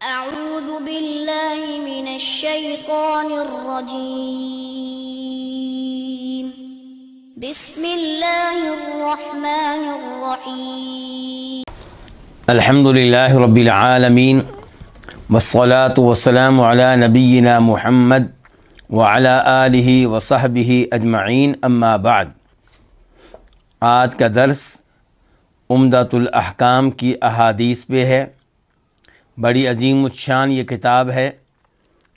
أعوذ بالله من الشيطان الرجيم بسم الله الرحمن الرحيم الحمد للہ رب العالمین والصلاة والسلام علی نبینا محمد وعلی آلہ وصحبہ اجمعین، اما بعد۔ آج کا درس عمدۃ الاحکام کی احادیث پہ ہے۔ بڑی عظیم الشان یہ کتاب ہے۔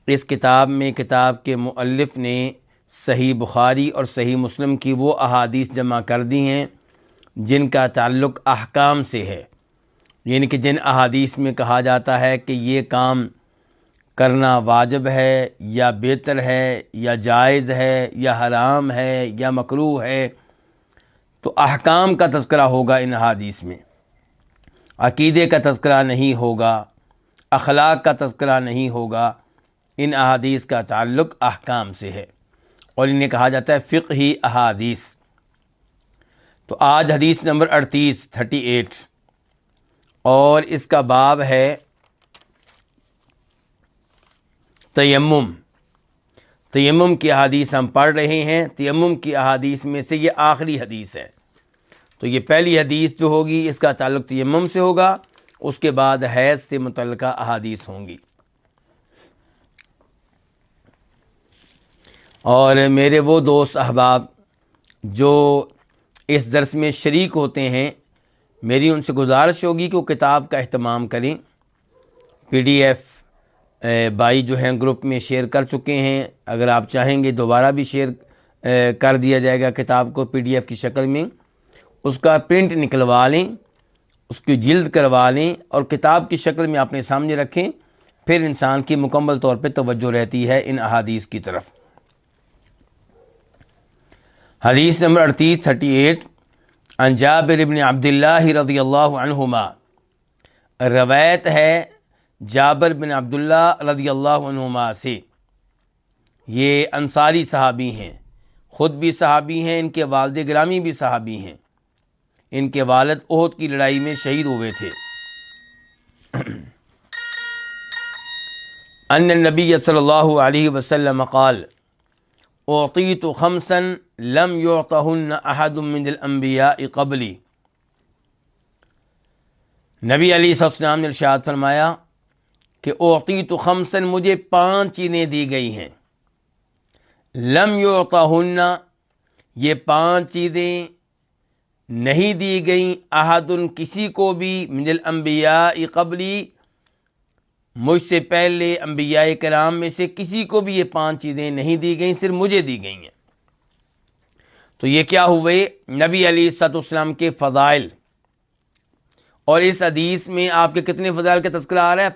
اس کتاب میں کتاب کے مؤلف نے صحیح بخاری اور صحیح مسلم کی وہ احادیث جمع کر دی ہیں جن کا تعلق احکام سے ہے، یعنی کہ جن احادیث میں کہا جاتا ہے کہ یہ کام کرنا واجب ہے یا بہتر ہے یا جائز ہے یا حرام ہے یا مکروہ ہے، تو احکام کا تذکرہ ہوگا ان احادیث میں۔ عقیدے کا تذکرہ نہیں ہوگا، اخلاق کا تذکرہ نہیں ہوگا۔ ان احادیث کا تعلق احکام سے ہے اور انہیں کہا جاتا ہے فقہی احادیث۔ تو آج حدیث نمبر 38 اور اس کا باب ہے تیمم۔ تیمم کی احادیث ہم پڑھ رہے ہیں۔ تیمم کی احادیث میں سے یہ آخری حدیث ہے، تو یہ پہلی حدیث جو ہوگی اس کا تعلق تیمم سے ہوگا، اس کے بعد حیض سے متعلقہ احادیث ہوں گی۔ اور میرے وہ دوست احباب جو اس درس میں شریک ہوتے ہیں، میری ان سے گزارش ہوگی کہ وہ کتاب کا اہتمام کریں۔ پی ڈی ایف بھائی جو ہیں گروپ میں شیئر کر چکے ہیں، اگر آپ چاہیں گے دوبارہ بھی شیئر کر دیا جائے گا کتاب کو پی ڈی ایف کی شکل میں۔ اس کا پرنٹ نکلوا لیں، اس کی جلد کروا لیں اور کتاب کی شکل میں اپنے سامنے رکھیں، پھر انسان کی مکمل طور پہ توجہ رہتی ہے ان احادیث کی طرف۔ حدیث نمبر 38 عن جابر بن عبداللہ رضی اللہ عنہما، روایت ہے جابر بن عبداللہ رضی اللہ عنہما سے۔ یہ انصاری صحابی ہیں، خود بھی صحابی ہیں، ان کے والد گرامی بھی صحابی ہیں۔ ان کے والد احد کی لڑائی میں شہید ہوئے تھے۔ ان النبی صلی اللہ علیہ وسلم قال اعطیت خمسا لم یعطہن احد من الانبیاء قبلی۔ نبی علیہ السلام نے ارشاد فرمایا کہ اعطیت خمسا، مجھے 5 چیزیں دی گئی ہیں، لم یعطہن، یہ 5 چیزیں نہیں دی گئیں، احد، کسی کو بھی، من الانبیاء قبلی، مجھ سے پہلے انبیاء کرام میں سے کسی کو بھی یہ 5 چیزیں نہیں دی گئیں، صرف مجھے دی گئی ہیں۔ تو یہ کیا ہوئے؟ نبی علیہ السلام کے فضائل۔ اور اس حدیث میں آپ کے کتنے فضائل کا تذکرہ آ رہا ہے؟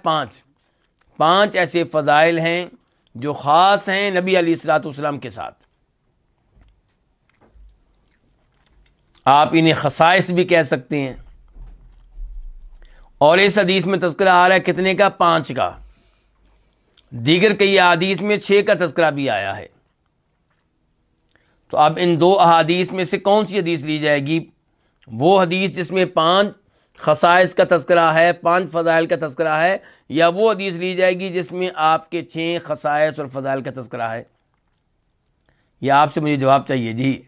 5 ایسے فضائل ہیں جو خاص ہیں نبی علیہ السلام کے ساتھ۔ آپ انہیں خصائص بھی کہہ سکتے ہیں۔ اور اس حدیث میں تذکرہ آ رہا ہے کتنے کا؟ 5 کا۔ دیگر کئی احادیث میں 6 کا تذکرہ بھی آیا ہے۔ تو اب ان 2 احادیث میں سے کون سی حدیث لی جائے گی؟ وہ حدیث جس میں 5 خصائص کا تذکرہ ہے، 5 فضائل کا تذکرہ ہے، یا وہ حدیث لی جائے گی جس میں آپ کے 6 خصائص اور فضائل کا تذکرہ ہے؟ یہ آپ سے مجھے جواب چاہیے جی۔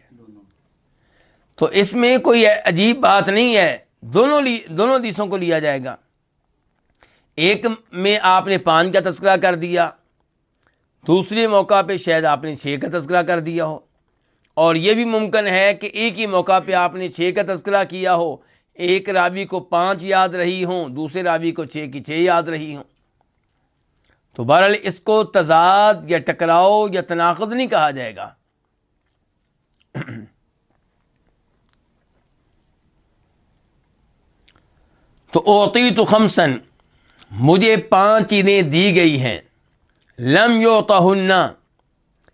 تو اس میں کوئی عجیب بات نہیں ہے، دونوں حدیثوں کو لیا جائے گا۔ ایک میں آپ نے 5 کا تذکرہ کر دیا، دوسرے موقع پہ شاید آپ نے 6 کا تذکرہ کر دیا ہو، اور یہ بھی ممکن ہے کہ ایک ہی موقع پہ آپ نے 6 کا تذکرہ کیا ہو، ایک راوی کو 5 یاد رہی ہوں، دوسرے راوی کو 6 کی 6 یاد رہی ہوں۔ تو بہرحال اس کو تضاد یا ٹکراؤ یا تناقض نہیں کہا جائے گا۔ تو اعطیت خمسا، مجھے 5 چیزیں دی گئی ہیں، لم یعطہن،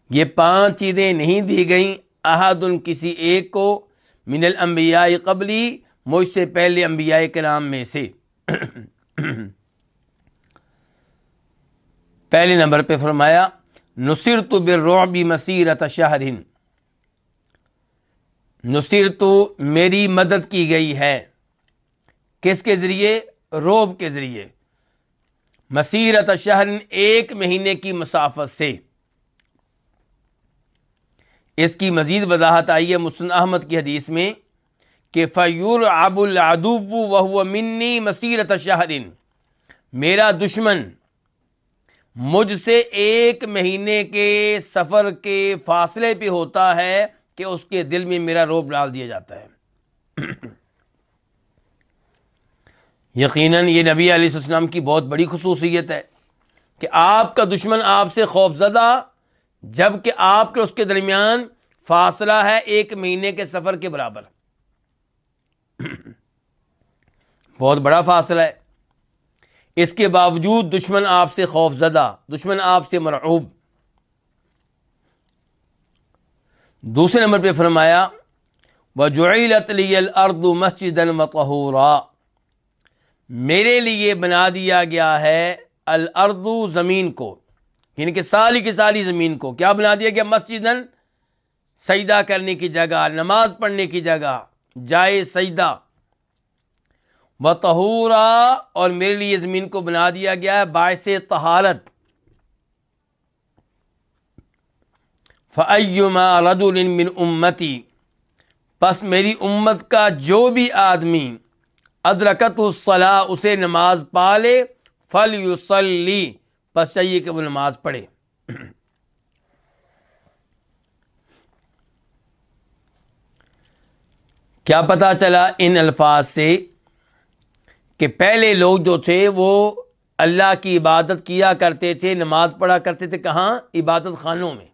یہ 5 چیزیں نہیں دی گئیں، احد، کسی ایک کو، من الانبیاء قبلی، مجھ سے پہلے انبیاء کرام میں سے۔ پہلے نمبر پہ فرمایا نصرت بالرعب مسیرۃ شہر، نصرت، میری مدد کی گئی ہے، کس کے ذریعے؟ رعب کے ذریعے۔ مسیرت شہر، ایک مہینے کی مسافت سے۔ اس کی مزید وضاحت آئی ہے مسند احمد کی حدیث میں کہ فَيُرْعَبُ الْعَدُوُّ وَهُوَ مِنِّي مَسِيرَةَ شَهْرٍ، میرا دشمن مجھ سے ایک مہینے کے سفر کے فاصلے پہ ہوتا ہے کہ اس کے دل میں میرا رعب ڈال دیا جاتا ہے۔ یقیناً یہ نبی علیہ السلام کی بہت بڑی خصوصیت ہے کہ آپ کا دشمن آپ سے خوف زدہ، جب کہ آپ کے اس کے درمیان فاصلہ ہے ایک مہینے کے سفر کے برابر، بہت بڑا فاصلہ ہے۔ اس کے باوجود دشمن آپ سے خوف زدہ، دشمن آپ سے مرعوب۔ دوسرے نمبر پہ فرمایا وَجُعِلَتْ لِيَ الْأَرْضُ مَسْجِدًا وَطَهُورًا، میرے لیے بنا دیا گیا ہے الارض، زمین کو، یعنی کہ ساری کی ساری زمین کو کیا بنا دیا گیا؟ مسجدن، سجدہ کرنے کی جگہ، نماز پڑھنے کی جگہ، جائے سجدہ، وطہورا، اور میرے لیے زمین کو بنا دیا گیا ہے باعث طہارت۔ فَأَيُّمَا رَجُلٍ مِّنْ أُمَّتِي، پس میری امت کا جو بھی آدمی ادرکتہ الصلاۃ، اسے نماز پالے، فَلْيُصَلِّ، پس چاہیے کہ وہ نماز پڑھے۔ کیا پتہ چلا ان الفاظ سے کہ پہلے لوگ جو تھے وہ اللہ کی عبادت کیا کرتے تھے، نماز پڑھا کرتے تھے، کہاں؟ عبادت خانوں میں،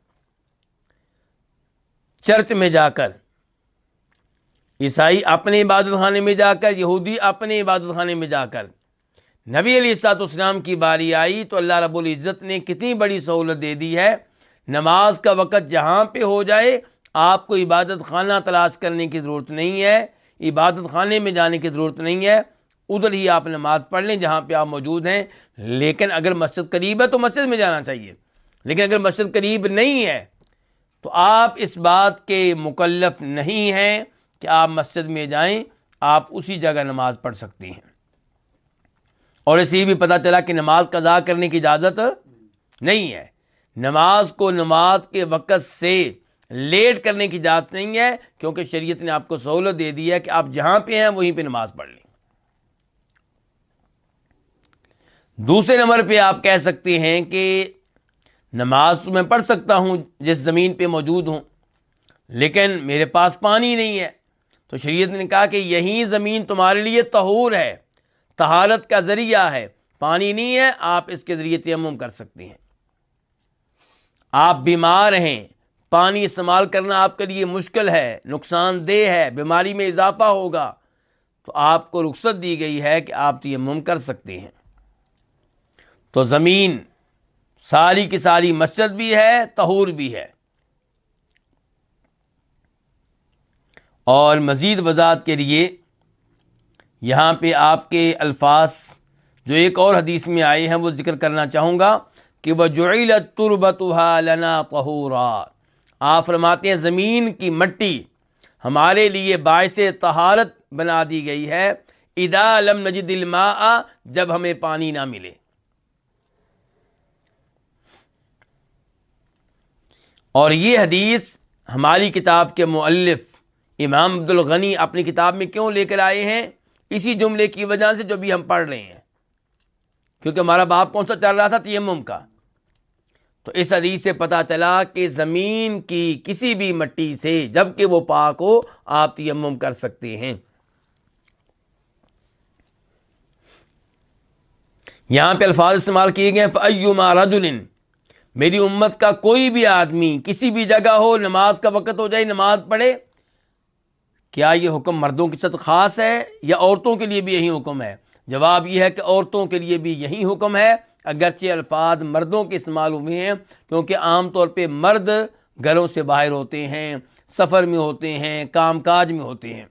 چرچ میں جا کر، عیسائی اپنے عبادت خانے میں جا کر، یہودی اپنے عبادت خانے میں جا کر۔ نبی علیہ الصلوۃ والسلام کی باری آئی تو اللہ رب العزت نے کتنی بڑی سہولت دے دی ہے، نماز کا وقت جہاں پہ ہو جائے آپ کو عبادت خانہ تلاش کرنے کی ضرورت نہیں ہے، عبادت خانے میں جانے کی ضرورت نہیں ہے، ادھر ہی آپ نماز پڑھ لیں جہاں پہ آپ موجود ہیں۔ لیکن اگر مسجد قریب ہے تو مسجد میں جانا چاہیے، لیکن اگر مسجد قریب نہیں ہے تو آپ اس بات کے مکلف نہیں ہیں کہ آپ مسجد میں جائیں، آپ اسی جگہ نماز پڑھ سکتے ہیں۔ اور اس یہ بھی پتہ چلا کہ نماز قضا کرنے کی اجازت نہیں ہے، نماز کو نماز کے وقت سے لیٹ کرنے کی اجازت نہیں ہے، کیونکہ شریعت نے آپ کو سہولت دے دی ہے کہ آپ جہاں پہ ہیں وہیں پہ نماز پڑھ لیں۔ دوسرے نمبر پہ آپ کہہ سکتے ہیں کہ نماز تو میں پڑھ سکتا ہوں جس زمین پہ موجود ہوں، لیکن میرے پاس پانی نہیں ہے، تو شریعت نے کہا کہ یہی زمین تمہارے لیے طہور ہے، طہارت کا ذریعہ ہے، پانی نہیں ہے آپ اس کے ذریعے تیمم کر سکتے ہیں۔ آپ بیمار ہیں، پانی استعمال کرنا آپ کے لیے مشکل ہے، نقصان دہ ہے، بیماری میں اضافہ ہوگا، تو آپ کو رخصت دی گئی ہے کہ آپ تیمم کر سکتے ہیں۔ تو زمین ساری کی ساری مسجد بھی ہے، طہور بھی ہے۔ اور مزید وضاحت کے لیے یہاں پہ آپ کے الفاظ جو ایک اور حدیث میں آئے ہیں وہ ذکر کرنا چاہوں گا کہ وَجُعِلَتْ تُرْبَتُهَا لَنَا طَهُورًا، آپ فرماتے ہیں زمین کی مٹی ہمارے لیے باعث طہارت بنا دی گئی ہے، اِذَا لَمْ نَجِدِ الْمَاءَ، جب ہمیں پانی نہ ملے۔ اور یہ حدیث ہماری کتاب کے مؤلف امام عبد الغنی اپنی کتاب میں کیوں لے کر آئے ہیں؟ اسی جملے کی وجہ سے جو بھی ہم پڑھ رہے ہیں، کیونکہ ہمارا باب کون سا چل رہا تھا؟ تیمم کا۔ تو اس حدیث سے پتہ چلا کہ زمین کی کسی بھی مٹی سے جب کہ وہ پاک ہو آپ تیمم کر سکتے ہیں۔ یہاں پہ الفاظ استعمال کیے گئے فَأَيُّمَا رَجُلٍ، میری امت کا کوئی بھی آدمی کسی بھی جگہ ہو، نماز کا وقت ہو جائے نماز پڑھے۔ کیا یہ حکم مردوں کے ساتھ خاص ہے یا عورتوں کے لیے بھی یہی حکم ہے؟ جواب یہ ہے کہ عورتوں کے لیے بھی یہی حکم ہے، اگرچہ الفاظ مردوں کے استعمال ہوئے ہیں کیونکہ عام طور پہ مرد گھروں سے باہر ہوتے ہیں، سفر میں ہوتے ہیں، کام کاج میں ہوتے ہیں۔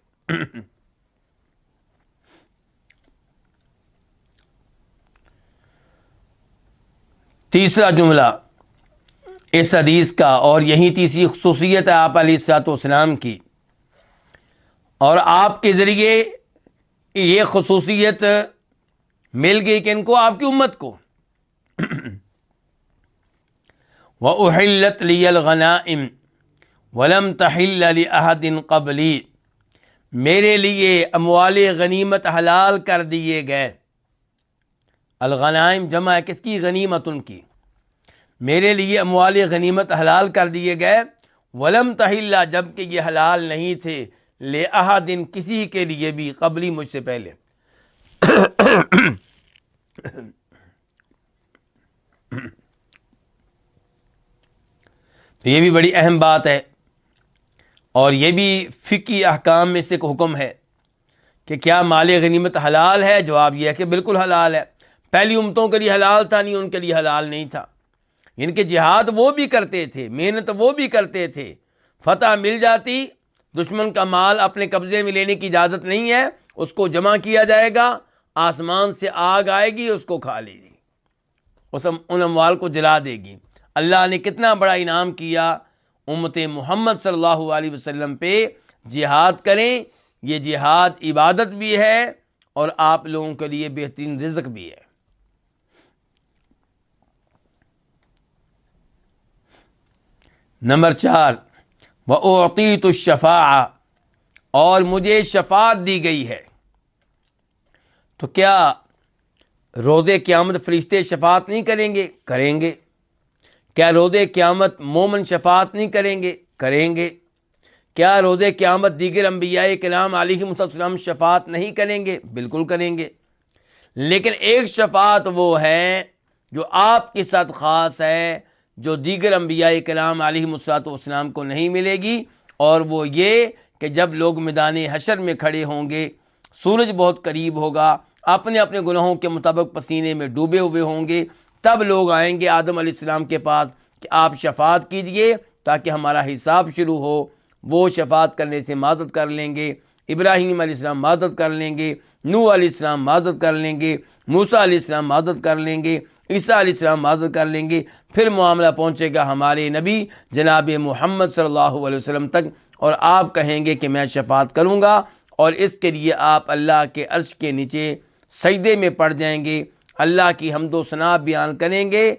تیسرا جملہ اس حدیث کا، اور یہی تیسری خصوصیت ہے آپ علیہ الصلوۃ والسلام کی، اور آپ کے ذریعے یہ خصوصیت مل گئی کہ ان کو، آپ کی امت کو، وَأُحِلَّتْ لِيَ الْغَنَائِمُ وَلَمْ تَحِلَّ لِأَحَدٍ قَبْلِي، میرے لیے اموال غنیمت حلال کر دیے گئے۔ الغنائم جمع ہے کس کی؟ غنیمتن کی۔ میرے لیے اموال غنیمت حلال کر دیے گئے، ولم تحل، جبکہ یہ حلال نہیں تھے، لأحد، کسی کے لیے بھی، قبلی، مجھ سے پہلے۔ تو یہ بھی بڑی اہم بات ہے، اور یہ بھی فقہی احکام میں سے ایک حکم ہے کہ کیا مال غنیمت حلال ہے؟ جواب یہ ہے کہ بالکل حلال ہے۔ پہلی امتوں کے لیے حلال تھا نہیں، ان کے لیے حلال نہیں تھا۔ ان کے جہاد وہ بھی کرتے تھے، محنت وہ بھی کرتے تھے، فتح مل جاتی، دشمن کا مال اپنے قبضے میں لینے کی اجازت نہیں ہے، اس کو جمع کیا جائے گا، آسمان سے آگ آئے گی، اس کو کھا لے گی، ان اموال کو جلا دے گی۔ اللہ نے کتنا بڑا انعام کیا امت محمد صلی اللہ علیہ وسلم پہ، جہاد کریں، یہ جہاد عبادت بھی ہے اور آپ لوگوں کے لیے بہترین رزق بھی ہے۔ نمبر 4، وَأُعْطِيتُ الشَّفَاعَةَ، اور مجھے شفاعت دی گئی ہے۔ تو کیا روز قیامت فرشتے شفاعت نہیں کریں گے؟ کریں گے۔ کیا روز قیامت مومن شفاعت نہیں کریں گے؟ کریں گے۔ کیا روز قیامت دیگر انبیاء کرام علیہم السلام شفاعت نہیں کریں گے؟ بالکل کریں گے۔ لیکن ایک شفاعت وہ ہے جو آپ کے ساتھ خاص ہے، جو دیگر انبیاء کرام علیہم السلام کو نہیں ملے گی، اور وہ یہ کہ جب لوگ میدان حشر میں کھڑے ہوں گے، سورج بہت قریب ہوگا، اپنے اپنے گناہوں کے مطابق پسینے میں ڈوبے ہوئے ہوں گے، تب لوگ آئیں گے آدم علیہ السلام کے پاس کہ آپ شفاعت کیجئے تاکہ ہمارا حساب شروع ہو۔ وہ شفاعت کرنے سے معذرت کر لیں گے، ابراہیم علیہ السلام معذرت کر لیں گے، نوح علیہ السلام معذرت کر لیں گے، موسیٰ علیہ السلام معذرت کر لیں گے، عیسیٰ علیہ السلام معذرت کر لیں گے، پھر معاملہ پہنچے گا ہمارے نبی جناب محمد صلی اللہ علیہ وسلم تک، اور آپ کہیں گے کہ میں شفاعت کروں گا، اور اس کے لیے آپ اللہ کے عرش کے نیچے سجدے میں پڑ جائیں گے، اللہ کی حمد و ثنا بیان کریں گے،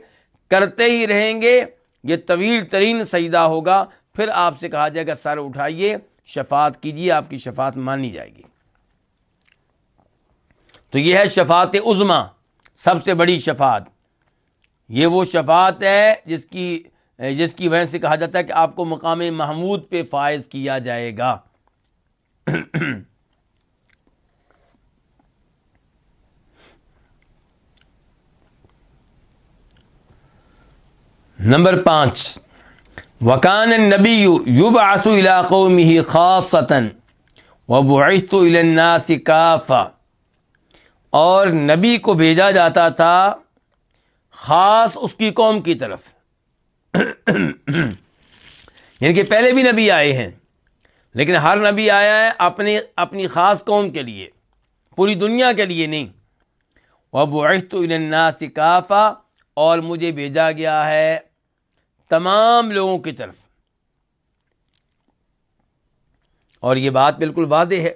کرتے ہی رہیں گے، یہ طویل ترین سجدہ ہوگا، پھر آپ سے کہا جائے گا سر اٹھائیے، شفاعت کیجیے، آپ کی شفاعت مانی جائے گی۔ تو یہ ہے شفاعت عظمیٰ، سب سے بڑی شفاعت۔ یہ وہ شفاعت ہے جس کی وجہ سے کہا جاتا ہے کہ آپ کو مقام محمود پہ فائز کیا جائے گا۔ نمبر 5، وَكَانَ النَّبِيُّ يُبْعَثُ إِلَىٰ قَوْمِهِ خَاصَّةً وَبُعِثْتُ إِلَى النَّاسِ كَافَّةً، اور نبی کو بھیجا جاتا تھا خاص اس کی قوم کی طرف، یعنی کہ پہلے بھی نبی آئے ہیں، لیکن ہر نبی آیا ہے اپنی خاص قوم کے لیے، پوری دنیا کے لیے نہیں۔ وَبُعِثْتُ إِلَى النَّاسِ كَافَّةً، اور مجھے بھیجا گیا ہے تمام لوگوں کی طرف، اور یہ بات بالکل واضح ہے۔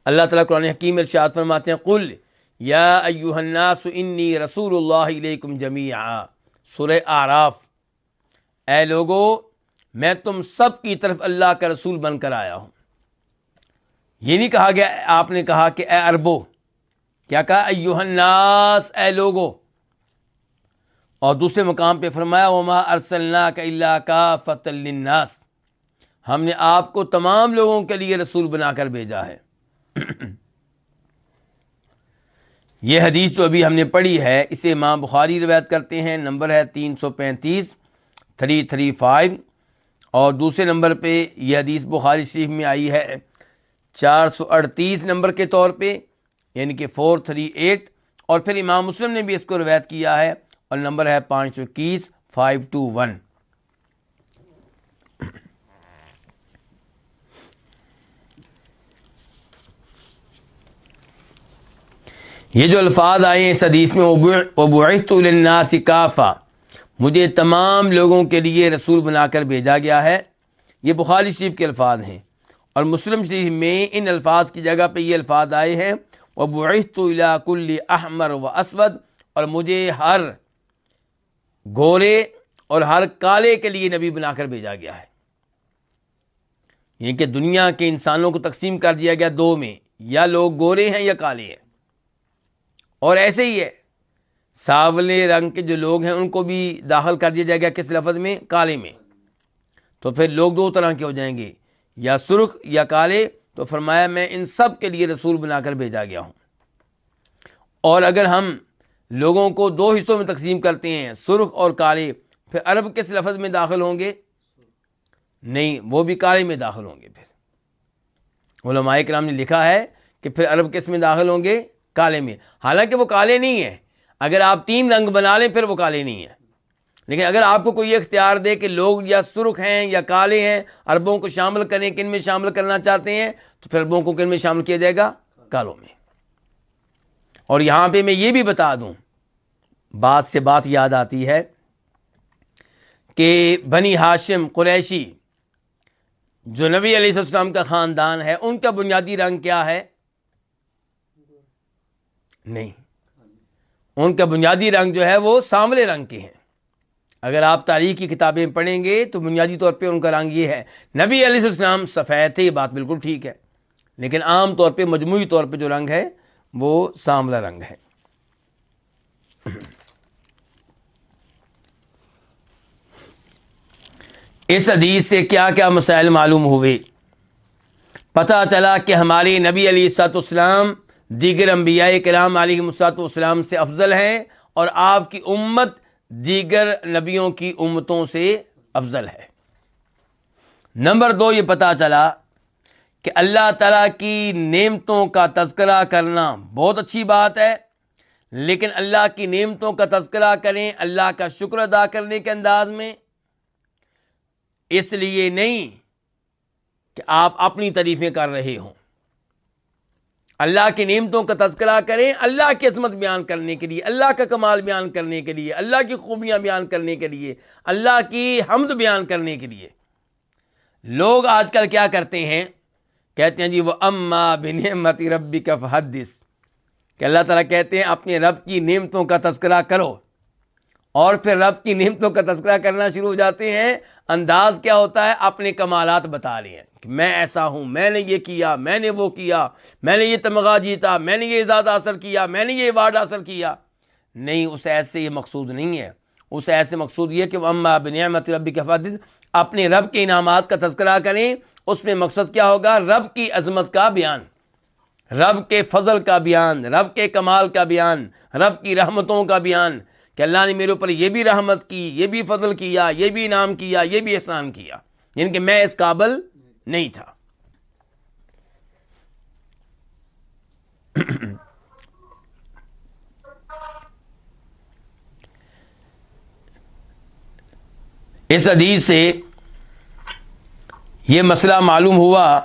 اللہ تعالیٰ قرآن حکیم میں ارشاد فرماتے ہیں، قُلْ یا ایھا الناس انی رسول اللہ الیکم جمیعا، سورہ اعراف، اے لوگو میں تم سب کی طرف اللہ کا رسول بن کر آیا ہوں۔ یہ نہیں کہا گیا، آپ نے کہا کہ اے عربو، کیا کہا؟ ایھا الناس، اے لوگو، اور دوسرے مقام پہ فرمایا وما ارسلناک الا کافۃ للناس، ہم نے آپ کو تمام لوگوں کے لیے رسول بنا کر بھیجا ہے۔ یہ حدیث جو ابھی ہم نے پڑھی ہے، اسے امام بخاری روایت کرتے ہیں، نمبر ہے 335، 335، اور دوسرے نمبر پہ یہ حدیث بخاری شریف میں آئی ہے 438 نمبر کے طور پہ، یعنی کہ 438، اور پھر امام مسلم نے بھی اس کو روایت کیا ہے، اور نمبر ہے 521، 521۔ یہ جو الفاظ آئے ہیں اس حدیث میں، وَبُعِثْتُ إِلَى النَّاسِ كَافَّةً، مجھے تمام لوگوں کے لیے رسول بنا کر بھیجا گیا ہے، یہ بخاری شریف کے الفاظ ہیں، اور مسلم شریف میں ان الفاظ کی جگہ پہ یہ الفاظ آئے ہیں وَبُعِثْتُ إِلَىٰ كُلِّ أَحْمَرَ وَأَسْوَدَ، اور مجھے ہر گورے اور ہر کالے کے لیے نبی بنا کر بھیجا گیا ہے. یہ کہ دنیا کے انسانوں کو تقسیم کر دیا گیا دو میں، یا لوگ گورے ہیں یا کالے ہیں. اور ایسے ہی ہے، سانولے رنگ کے جو لوگ ہیں ان کو بھی داخل کر دیا جائے گا کس لفظ میں؟ کالے میں. تو پھر لوگ دو طرح کے ہو جائیں گے، یا سرخ یا کالے. تو فرمایا میں ان سب کے لیے رسول بنا کر بھیجا گیا ہوں. اور اگر ہم لوگوں کو دو حصوں میں تقسیم کرتے ہیں، سرخ اور کالے، پھر عرب کس لفظ میں داخل ہوں گے؟ نہیں، وہ بھی کالے میں داخل ہوں گے. پھر علماء کرام نے لکھا ہے کہ پھر عرب کس میں داخل ہوں گے؟ کالے میں. حالانکہ وہ کالے نہیں ہیں، اگر آپ 3 رنگ بنا لیں پھر وہ کالے نہیں ہیں. لیکن اگر آپ کو کوئی اختیار دے کہ لوگ یا سرخ ہیں یا کالے ہیں، عربوں کو شامل کریں، کن میں شامل کرنا چاہتے ہیں، تو پھر عربوں کو کن میں شامل کیا جائے گا؟ کالوں میں. اور یہاں پہ میں یہ بھی بتا دوں، بات سے بات یاد آتی ہے کہ بنی ہاشم قریشی جو نبی علیہ السلام کا خاندان ہے، ان کا بنیادی رنگ کیا ہے؟ نہیں، ان کا بنیادی رنگ جو ہے وہ سانولے رنگ کے ہیں. اگر آپ تاریخ کی کتابیں پڑھیں گے تو بنیادی طور پہ ان کا رنگ یہ ہے. نبی علیہ السلام سفید تھے، یہ بات بالکل ٹھیک ہے، لیکن عام طور پہ مجموعی طور پہ جو رنگ ہے وہ سانولا رنگ ہے. اس حدیث سے کیا کیا مسائل معلوم ہوئے؟ پتہ چلا کہ ہمارے نبی علیہ الصلوۃ والسلام دیگر انبیاء کرام علیہ الصلوۃ والسلام سے افضل ہیں، اور آپ کی امت دیگر نبیوں کی امتوں سے افضل ہے. نمبر 2، یہ پتہ چلا کہ اللہ تعالیٰ کی نعمتوں کا تذکرہ کرنا بہت اچھی بات ہے، لیکن اللہ کی نعمتوں کا تذکرہ کریں اللہ کا شکر ادا کرنے کے انداز میں، اس لیے نہیں کہ آپ اپنی تعریفیں کر رہے ہوں. اللہ کی نعمتوں کا تذکرہ کریں اللہ کی عظمت بیان کرنے کے لیے، اللہ کا کمال بیان کرنے کے لیے، اللہ کی خوبیاں بیان کرنے کے لیے، اللہ کی حمد بیان کرنے کے لیے. لوگ آج کل کیا کرتے ہیں؟ کہتے ہیں جی وہ اما بنعمت ربک فحدث، کہ اللہ تعالیٰ کہتے ہیں اپنے رب کی نعمتوں کا تذکرہ کرو، اور پھر رب کی نعمتوں کا تذکرہ کرنا شروع ہو جاتے ہیں. انداز کیا ہوتا ہے؟ اپنے کمالات بتا رہے ہیں کہ میں ایسا ہوں، میں نے یہ کیا، میں نے وہ کیا، میں نے یہ تمغہ جیتا، میں نے یہ اعزاز حاصل کیا، میں نے یہ ایوارڈ حاصل کیا. نہیں، اس ایسے یہ مقصود نہیں ہے. اس ایسے مقصود یہ کہ اما بنعمت ربک فحدث، اپنے رب کے انعامات کا تذکرہ کریں. اس میں مقصد کیا ہوگا؟ رب کی عظمت کا بیان، رب کے فضل کا بیان، رب کے کمال کا بیان، رب کی رحمتوں کا بیان، کہ اللہ نے میرے اوپر یہ بھی رحمت کی، یہ بھی فضل کیا، یہ بھی انعام کیا، یہ بھی احسان کیا، یعنی کہ میں اس قابل نہیں تھا. اس حدیث سے یہ مسئلہ معلوم ہوا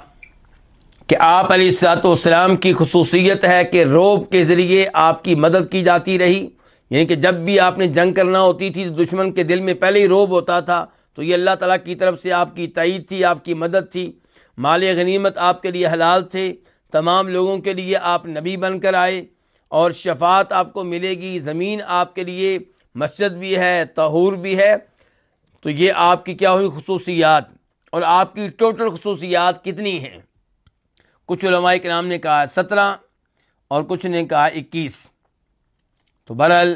کہ آپ علیہ الصلوۃ والسلام کی خصوصیت ہے کہ روب کے ذریعے آپ کی مدد کی جاتی رہی. یعنی کہ جب بھی آپ نے جنگ کرنا ہوتی تھی تو دشمن کے دل میں پہلے ہی روب ہوتا تھا، تو یہ اللہ تعالیٰ کی طرف سے آپ کی تائید تھی، آپ کی مدد تھی. مال غنیمت آپ کے لیے حلال تھے، تمام لوگوں کے لیے آپ نبی بن کر آئے، اور شفاعت آپ کو ملے گی. زمین آپ کے لیے مسجد بھی ہے، طہور بھی ہے. تو یہ آپ کی کیا ہوئی؟ خصوصیات. اور آپ کی ٹوٹل خصوصیات کتنی ہیں؟ کچھ علماء کرام نے کہا 17 اور کچھ نے کہا 21. تو بہرحال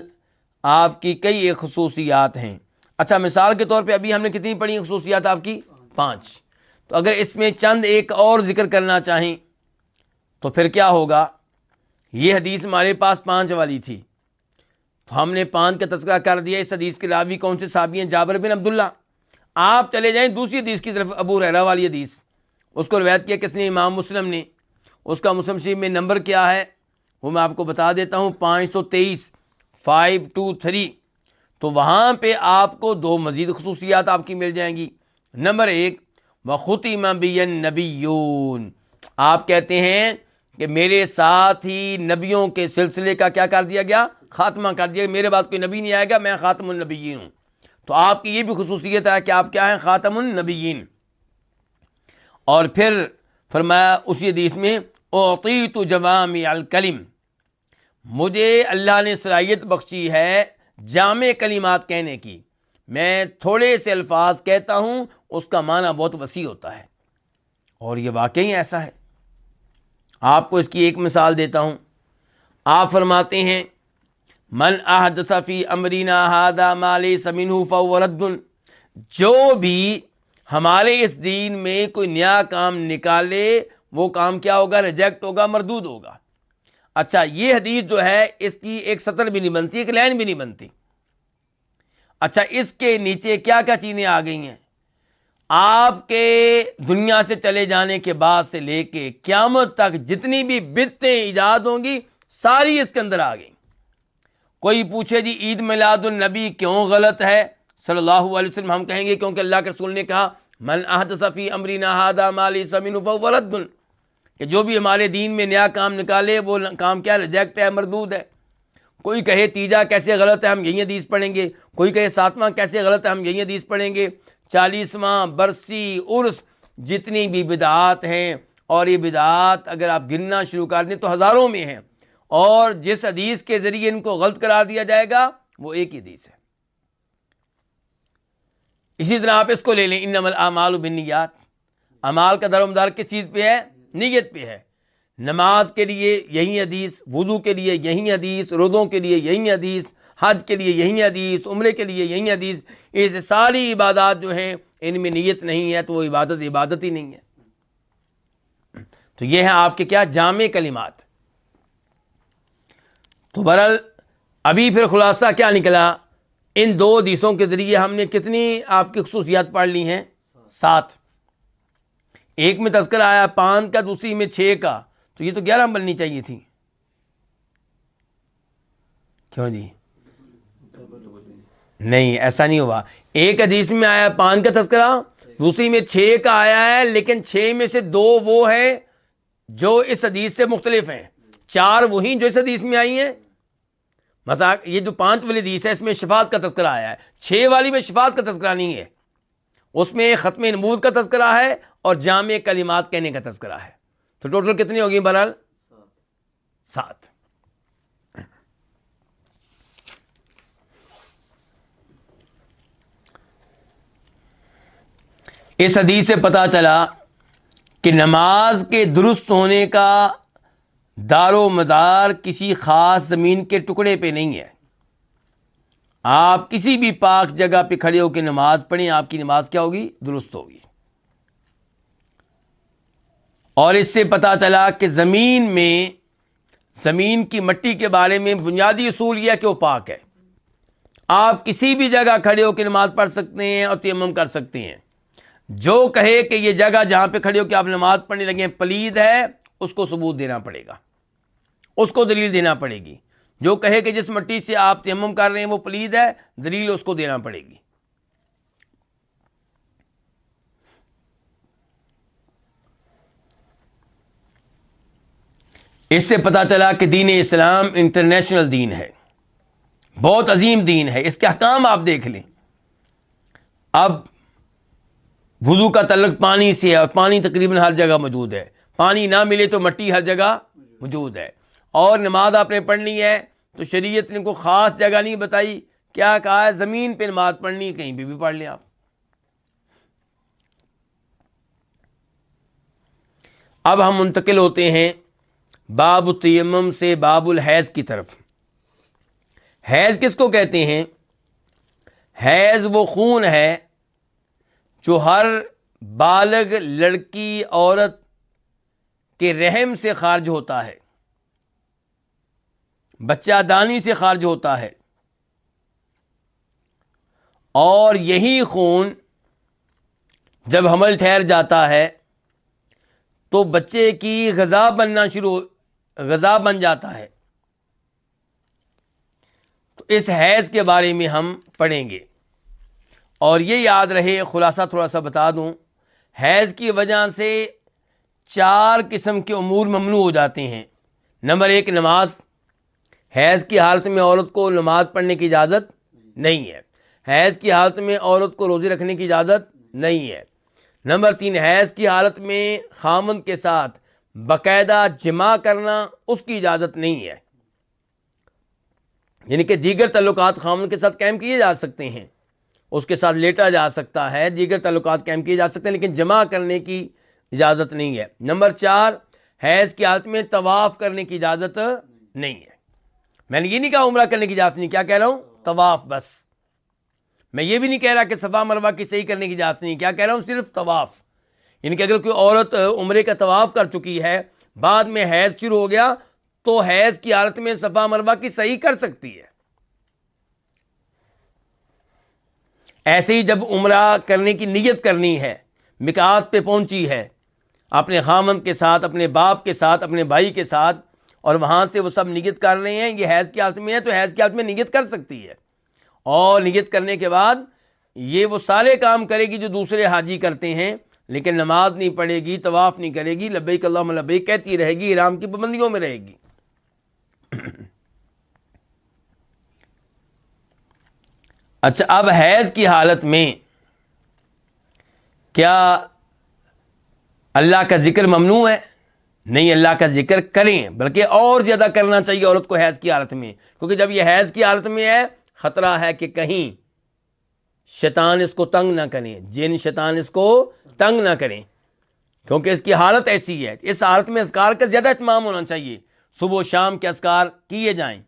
آپ کی کئی ایک خصوصیات ہیں. اچھا، مثال کے طور پہ ابھی ہم نے کتنی پڑھی خصوصیات آپ کی؟ 5. تو اگر اس میں چند ایک اور ذکر کرنا چاہیں تو پھر کیا ہوگا؟ یہ حدیث ہمارے پاس 5 والی تھی، تو ہم نے 5 کا تذکرہ کر دیا. اس حدیث کے راوی کون سے صحابی ہیں؟ جابر بن عبداللہ. آپ چلے جائیں دوسری حدیث کی طرف، ابو ہریرہ والی حدیث. اس کو روایت کیا کس نے؟ امام مسلم نے. اس کا مسلم شریف میں نمبر کیا ہے وہ میں آپ کو بتا دیتا ہوں، 523، 523. تو وہاں پہ آپ کو 2 مزید خصوصیات آپ کی مل جائیں گی. نمبر 1، وَخُتِمَ بِيَ النَّبِيُّونَ، آپ کہتے ہیں کہ میرے ساتھ ہی نبیوں کے سلسلے کا کیا کر دیا گیا؟ خاتمہ کر دیا. میرے بعد کوئی نبی نہیں آئے گا، میں خاتم النبیین ہوں. تو آپ کی یہ بھی خصوصیت ہے کہ آپ کیا ہیں؟ خاتم النبیین. اور پھر فرمایا اسی حدیث میں اعطیت جوامع الکلم، مجھے اللہ نے صلاحیت بخشی ہے جامع کلمات کہنے کی. میں تھوڑے سے الفاظ کہتا ہوں اس کا معنی بہت وسیع ہوتا ہے، اور یہ واقعی ایسا ہے۔ آپ کو اس کی ایک مثال دیتا ہوں۔ آپ فرماتے ہیں من احدث فی امرنا ھذا ما لیس منہ فہو رد، جو بھی ہمارے اس دین میں کوئی نیا کام نکالے وہ کام کیا ہوگا؟ ریجیکٹ ہوگا، مردود ہوگا۔ اچھا، یہ حدیث جو ہے اس کی ایک سطر بھی نہیں بنتی، ایک لائن بھی نہیں بنتی۔ اچھا، اس کے نیچے کیا کیا چیزیں آ گئی ہیں؟ آپ کے دنیا سے چلے جانے کے بعد سے لے کے قیامت تک جتنی بھی بدعتیں ایجاد ہوں گی ساری اس کے اندر آ گئی۔ کوئی پوچھے جی عید میلاد النبی کیوں غلط ہے صلی اللہ علیہ وسلم، ہم کہیں گے کیونکہ اللہ کے رسول نے کہا من احدث فی امرنا ھذا ما لیس منہ فہو رد، کہ جو بھی ہمارے دین میں نیا کام نکالے وہ کام کیا؟ ریجیکٹ ہے، مردود ہے۔ کوئی کہے تیجا کیسے غلط ہے، ہم یہی حدیث پڑھیں گے۔ کوئی کہے ساتواں کیسے غلط ہے، ہم یہی حدیث پڑھیں گے۔ 40واں، برسی، عرس، جتنی بھی بدعات ہیں، اور یہ بدعات اگر آپ گننا شروع کر دیں تو ہزاروں میں ہیں، اور جس حدیث کے ذریعے ان کو غلط قرار دیا جائے گا وہ ایک ہی حدیث ہے۔ اسی طرح آپ اس کو لے لیں، انما الاعمال بالنیات، اعمال کا دارومدار کس چیز پہ ہے؟ نیت پہ ہے۔ نماز کے لیے یہی حدیث، وضو کے لیے یہی حدیث، روزوں کے لیے یہی حدیث، حج کے لیے یہی حدیث، عمرے کے لیے یہی حدیث۔ یہ ساری عبادات جو ہیں ان میں نیت نہیں ہے تو وہ عبادت ہی نہیں ہے۔ تو یہ ہیں آپ کے کیا؟ جامع کلمات۔ تو بہرحال ابھی پھر خلاصہ کیا نکلا؟ ان دو حدیثوں کے ذریعے ہم نے کتنی آپ کی خصوصیات پڑھ لی ہیں؟ 7۔ ایک میں تذکرہ آیا 5 کا، دوسری میں 6 کا، تو یہ تو 11 بننی چاہیے تھی۔ کیوں جی؟ نہیں، ایسا نہیں ہوا۔ ایک حدیث میں آیا 5 کا تذکرہ، دوسری میں 6 کا آیا ہے، لیکن 6 میں سے 2 وہ ہیں جو اس حدیث سے مختلف ہیں، 4 وہی جو اس حدیث میں آئی ہیں۔ مثلا یہ جو 5 والی حدیث ہے اس میں شفاعت کا تذکرہ آیا ہے، 6 والی میں شفاعت کا تذکرہ نہیں ہے، اس میں ختم نبوت کا تذکرہ ہے اور جامع کلمات کہنے کا تذکرہ ہے۔ تو ٹوٹل کتنی ہوگی بہرحال؟ 7۔ اس حدیث سے پتہ چلا کہ نماز کے درست ہونے کا دار و مدار کسی خاص زمین کے ٹکڑے پہ نہیں ہے۔ آپ کسی بھی پاک جگہ پہ کھڑے ہو کے نماز پڑھیں، آپ کی نماز کیا ہوگی؟ درست ہوگی۔ اور اس سے پتہ چلا کہ زمین کی مٹی کے بارے میں بنیادی اصول یہ ہے کہ وہ پاک ہے۔ آپ کسی بھی جگہ کھڑے ہو کے نماز پڑھ سکتے ہیں اور تیمم کر سکتے ہیں۔ جو کہے کہ یہ جگہ جہاں پہ کھڑے ہو کے آپ نماز پڑھنے لگے ہیں پلید ہے، اس کو ثبوت دینا پڑے گا، اس کو دلیل دینا پڑے گی۔ جو کہے کہ جس مٹی سے آپ تیمم کر رہے ہیں وہ پلید ہے، دلیل اس کو دینا پڑے گی۔ اس سے پتہ چلا کہ دین اسلام انٹرنیشنل دین ہے، بہت عظیم دین ہے۔ اس کے احکام آپ دیکھ لیں۔ اب وضو کا تعلق پانی سے ہے، اور پانی تقریباً ہر جگہ موجود ہے، پانی نہ ملے تو مٹی ہر جگہ موجود ہے۔ اور نماز آپ نے پڑھنی ہے تو شریعت نے کوئی خاص جگہ نہیں بتائی، کیا کہا ہے؟ زمین پہ نماز پڑھنی، کہیں پہ بھی پڑھ لیں آپ۔ اب ہم منتقل ہوتے ہیں باب التیمم سے باب الحیض کی طرف۔ حیض کس کو کہتے ہیں؟ حیض وہ خون ہے جو ہر بالغ لڑکی عورت کے رحم سے خارج ہوتا ہے، بچہ دانی سے خارج ہوتا ہے، اور یہی خون جب حمل ٹھہر جاتا ہے تو بچے کی غذا بن جاتا ہے۔ تو اس حیض کے بارے میں ہم پڑھیں گے، اور یہ یاد رہے، خلاصہ تھوڑا سا بتا دوں، حیض کی وجہ سے 4 قسم کے امور ممنوع ہو جاتے ہیں۔ نمبر 1، نماز۔ حیض کی حالت میں عورت کو نماز پڑھنے کی اجازت نہیں ہے۔ حیض کی حالت میں عورت کو روزے رکھنے کی اجازت نہیں ہے۔ نمبر 3، حیض کی حالت میں خامند کے ساتھ باقاعدہ جماع کرنا اس کی اجازت نہیں ہے، یعنی کہ دیگر تعلقات خامند کے ساتھ قائم کیے جا سکتے ہیں، اس کے ساتھ لیٹا جا سکتا ہے، دیگر تعلقات قائم کیے جا سکتے ہیں، لیکن جمع کرنے کی اجازت نہیں ہے۔ نمبر 4، حیض کی حالت میں طواف کرنے کی اجازت نہیں ہے۔ میں نے یہ نہیں کہا عمرہ کرنے کی اجازت نہیں، کیا کہہ رہا ہوں؟ طواف بس۔ میں یہ بھی نہیں کہہ رہا کہ صفا مروہ کی صحیح کرنے کی اجازت نہیں، کیا کہہ رہا ہوں؟ صرف طواف۔ یعنی کہ اگر کوئی عورت عمرے کا طواف کر چکی ہے، بعد میں حیض شروع ہو گیا، تو حیض کی حالت میں صفا مروہ کی صحیح کر سکتی ہے۔ ایسے ہی جب عمرہ کرنے کی نیت کرنی ہے، میقات پہ پہنچی ہے اپنے خامند کے ساتھ، اپنے باپ کے ساتھ، اپنے بھائی کے ساتھ، اور وہاں سے وہ سب نیت کر رہے ہیں، یہ حیض کی حالت میں ہے، تو حیض کی حالت میں نیت کر سکتی ہے، اور نیت کرنے کے بعد یہ وہ سارے کام کرے گی جو دوسرے حاجی کرتے ہیں، لیکن نماز نہیں پڑھے گی، طواف نہیں کرے گی، لبیک اللہم لبیک کہتی رہے گی، احرام کی پابندیوں میں رہے گی۔ اچھا، اب حیض کی حالت میں کیا اللہ کا ذکر ممنوع ہے؟ نہیں، اللہ کا ذکر کریں، بلکہ اور زیادہ کرنا چاہیے عورت کو حیض کی حالت میں، کیونکہ جب یہ حیض کی حالت میں ہے، خطرہ ہے کہ کہیں شیطان اس کو تنگ نہ کریں، جن شیطان اس کو تنگ نہ کریں، کیونکہ اس کی حالت ایسی ہے۔ اس حالت میں اذکار کا زیادہ اہتمام ہونا چاہیے، صبح و شام کے اذکار کیے جائیں،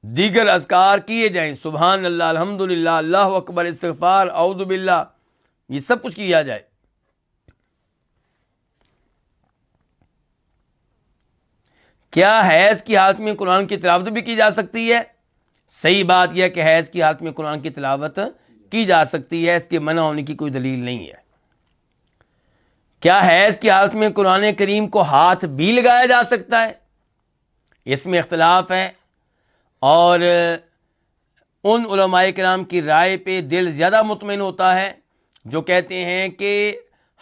دیگر اذکار کیے جائیں، سبحان اللہ، الحمدللہ، اللہ اکبر، استغفار، اعوذ باللہ، یہ سب کچھ کیا جائے۔ کیا حیض کی حالت میں قرآن کی تلاوت بھی کی جا سکتی ہے؟ صحیح بات یہ ہے کہ حیض کی حالت میں قرآن کی تلاوت کی جا سکتی ہے، اس کے منع ہونے کی کوئی دلیل نہیں ہے۔ کیا حیض کی حالت میں قرآن کریم کو ہاتھ بھی لگایا جا سکتا ہے؟ اس میں اختلاف ہے، اور ان علماء کرام کی رائے پہ دل زیادہ مطمئن ہوتا ہے جو کہتے ہیں کہ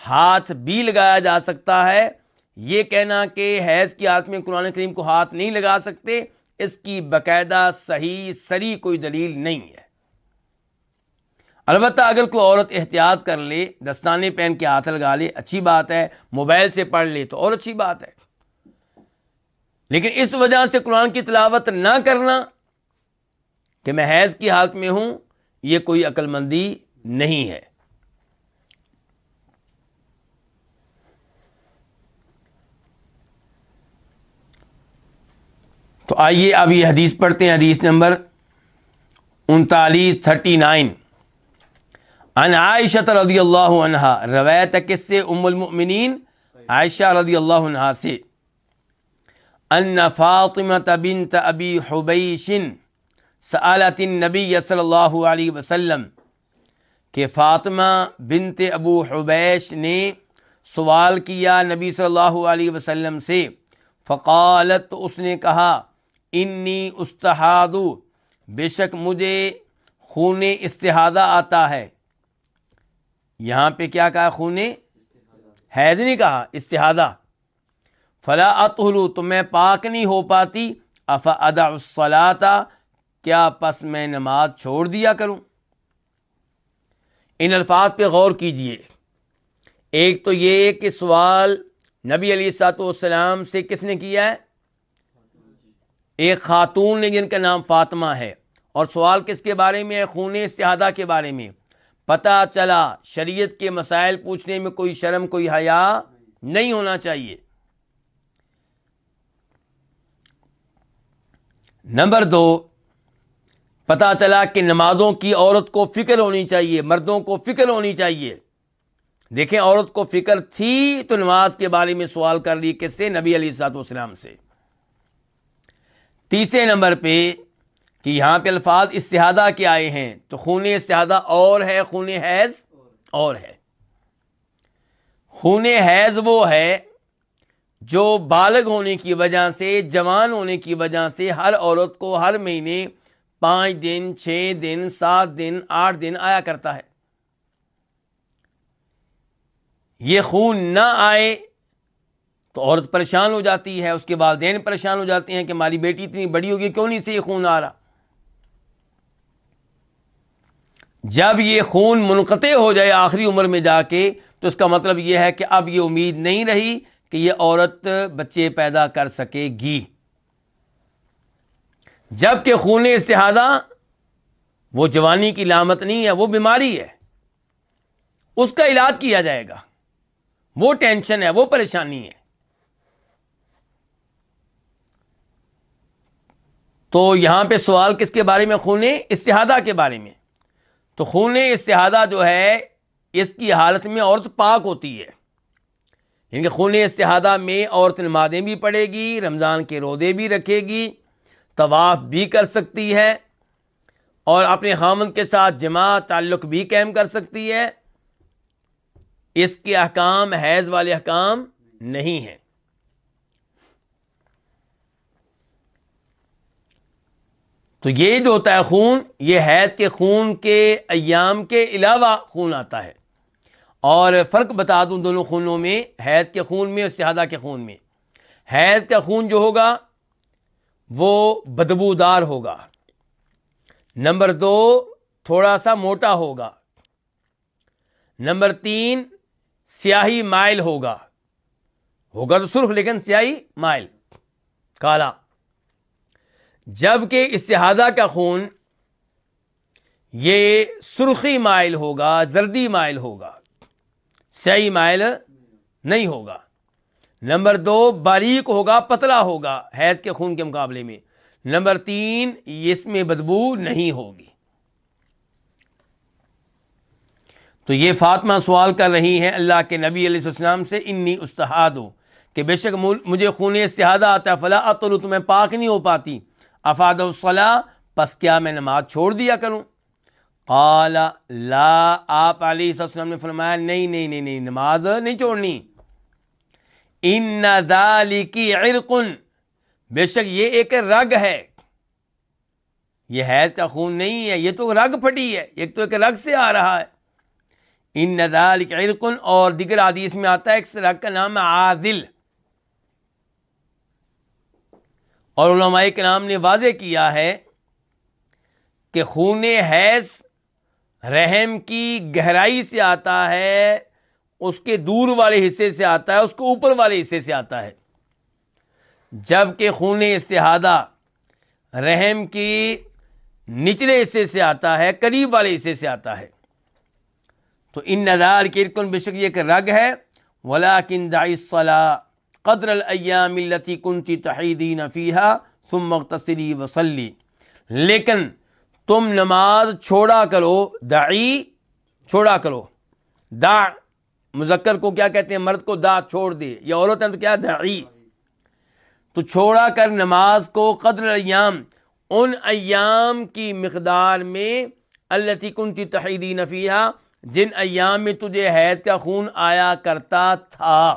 ہاتھ بھی لگایا جا سکتا ہے۔ یہ کہنا کہ حیض کی حالت میں قرآن کریم کو ہاتھ نہیں لگا سکتے، اس کی باقاعدہ صحیح صریح کوئی دلیل نہیں ہے۔ البتہ اگر کوئی عورت احتیاط کر لے، دستانے پہن کے ہاتھ لگا لے، اچھی بات ہے، موبائل سے پڑھ لے تو اور اچھی بات ہے، لیکن اس وجہ سے قرآن کی تلاوت نہ کرنا کہ میں حیض کی حالت میں ہوں، یہ کوئی عقل مندی نہیں ہے۔ تو آئیے اب یہ حدیث پڑھتے ہیں، حدیث نمبر 39 عن عائشہ رضی اللہ عنہا، روایت ہے کس سے؟ ام المؤمنین عائشہ رضی اللہ عنہا سے، ان فاطمہ بنت ابی حبیش سألت النبی صلی اللہ علیہ وسلم، کہ فاطمہ بنت ابو حبیش نے سوال کیا نبی صلی اللہ علیہ وسلم سے، فقالت، تو اس نے کہا، انی استحاض، بے شک مجھے خون استحاضہ آتا ہے۔ یہاں پہ کیا کہا؟ خون حیض نہیں کہا، استحاضہ۔ فلا اطہر، تو میں پاک نہیں ہو پاتی، افادع الصلاۃ، کیا پس میں نماز چھوڑ دیا کروں؟ ان الفاظ پہ غور کیجئے۔ ایک تو یہ کہ سوال نبی علیہ الصلوۃ والسلام سے کس نے کیا ہے؟ ایک خاتون نے جن کا نام فاطمہ ہے، اور سوال کس کے بارے میں ہے؟ خون استحاضہ کے بارے میں۔ پتہ چلا شریعت کے مسائل پوچھنے میں کوئی شرم، کوئی حیا نہیں ہونا چاہیے۔ نمبر 2، پتہ چلا کہ نمازوں کی عورت کو فکر ہونی چاہیے، مردوں کو فکر ہونی چاہیے۔ دیکھیں، عورت کو فکر تھی تو نماز کے بارے میں سوال کر لی، کس سے؟ نبی علیہ الصلوۃ والسلام سے۔ تیسرے نمبر پہ کہ یہاں پہ الفاظ استحاضہ کے آئے ہیں، تو خون استحاضہ اور ہے، خون حیض اور ہے۔ خون حیض وہ ہے جو بالغ ہونے کی وجہ سے، جوان ہونے کی وجہ سے ہر عورت کو ہر مہینے 5 دن، 6 دن، 7 دن، 8 دن آیا کرتا ہے۔ یہ خون نہ آئے تو عورت پریشان ہو جاتی ہے، اس کے والدین پریشان ہو جاتے ہیں کہ ہماری بیٹی اتنی بڑی ہوگی، کیوں نہیں سے یہ خون آ رہا؟ جب یہ خون منقطع ہو جائے آخری عمر میں جا کے، تو اس کا مطلب یہ ہے کہ اب یہ امید نہیں رہی کہ یہ عورت بچے پیدا کر سکے گی۔ جبکہ خون استحاضہ وہ جوانی کی علامت نہیں ہے، وہ بیماری ہے، اس کا علاج کیا جائے گا، وہ ٹینشن ہے، وہ پریشانی ہے۔ تو یہاں پہ سوال کس کے بارے میں؟ خون استحاضہ کے بارے میں۔ تو خون استحاضہ جو ہے اس کی حالت میں عورت پاک ہوتی ہے، یعنی کہ خون استحاضہ میں عورت نمازیں بھی پڑھے گی، رمضان کے روزے بھی رکھے گی، طواف بھی کر سکتی ہے، اور اپنے خاوند کے ساتھ جماع تعلق بھی قائم کر سکتی ہے۔ اس کے احکام حیض والے احکام نہیں ہیں۔ تو یہ جو ہوتا ہے خون، یہ حیض کے خون کے ایام کے علاوہ خون آتا ہے۔ اور فرق بتا دوں دونوں خونوں میں، حیض کے خون میں اور استحاضہ کے خون میں۔ حیض کا خون جو ہوگا وہ بدبودار ہوگا، نمبر 2 تھوڑا سا موٹا ہوگا، نمبر 3 سیاہی مائل ہوگا تو سرخ لیکن سیاہی مائل، کالا۔ جبکہ استحاضہ کا خون یہ سرخی مائل ہوگا، زردی مائل ہوگا، سیاہی مائل نہیں ہوگا۔ نمبر 2 باریک ہوگا، پتلا ہوگا حیض کے خون کے مقابلے میں۔ نمبر 3 اس میں بدبو نہیں ہوگی۔ تو یہ فاطمہ سوال کر رہی ہیں اللہ کے نبی علیہ السلام سے، انی استحاضو، کہ بے شک مجھے خون استحاضہ آتا ہے، فلا اطہر، تو میں پاک نہیں ہو پاتی، افاد الصلاۃ، پس کیا میں نماز چھوڑ دیا کروں؟ قال لا، آپ علیہ السلام نے فرمایا نہیں، نماز نہیں چھوڑنی۔ ان ذالک عرق، بے شک یہ ایک رگ ہے، یہ حیض کا خون نہیں ہے، یہ تو رگ پھٹی ہے، ایک تو ایک رگ سے آ رہا ہے۔ ان ذالک عرق، اور دیگر حدیث میں آتا ہے اس رگ کا نام عاذل۔ اور علماء کرام نے واضح کیا ہے کہ خون حیض رحم کی گہرائی سے آتا ہے، اس کے دور والے حصے سے آتا ہے، اس کو اوپر والے حصے سے آتا ہے، جبکہ خون استحاضہ رحم کی نچلے حصے سے آتا ہے، قریب والے حصے سے آتا ہے۔ تو ان ذالک عرق، بے شک یہ ایک رگ ہے، ولکن دعی الصلاۃ قدر الایام التي كنت تحیدین فیہا ثم اغتسلی وصلی، لیکن تم نماز چھوڑا کرو، دعی چھوڑا کرو، دع مذکر کو کیا کہتے ہیں؟ مرد کو دع چھوڑ دے، یا عورت ہے تو کیا دعی، تو چھوڑا کر نماز کو، قدر ایام ان ایام کی مقدار میں، التی کنتی تحیدین فیہا جن ایام میں تجھے حیض کا خون آیا کرتا تھا،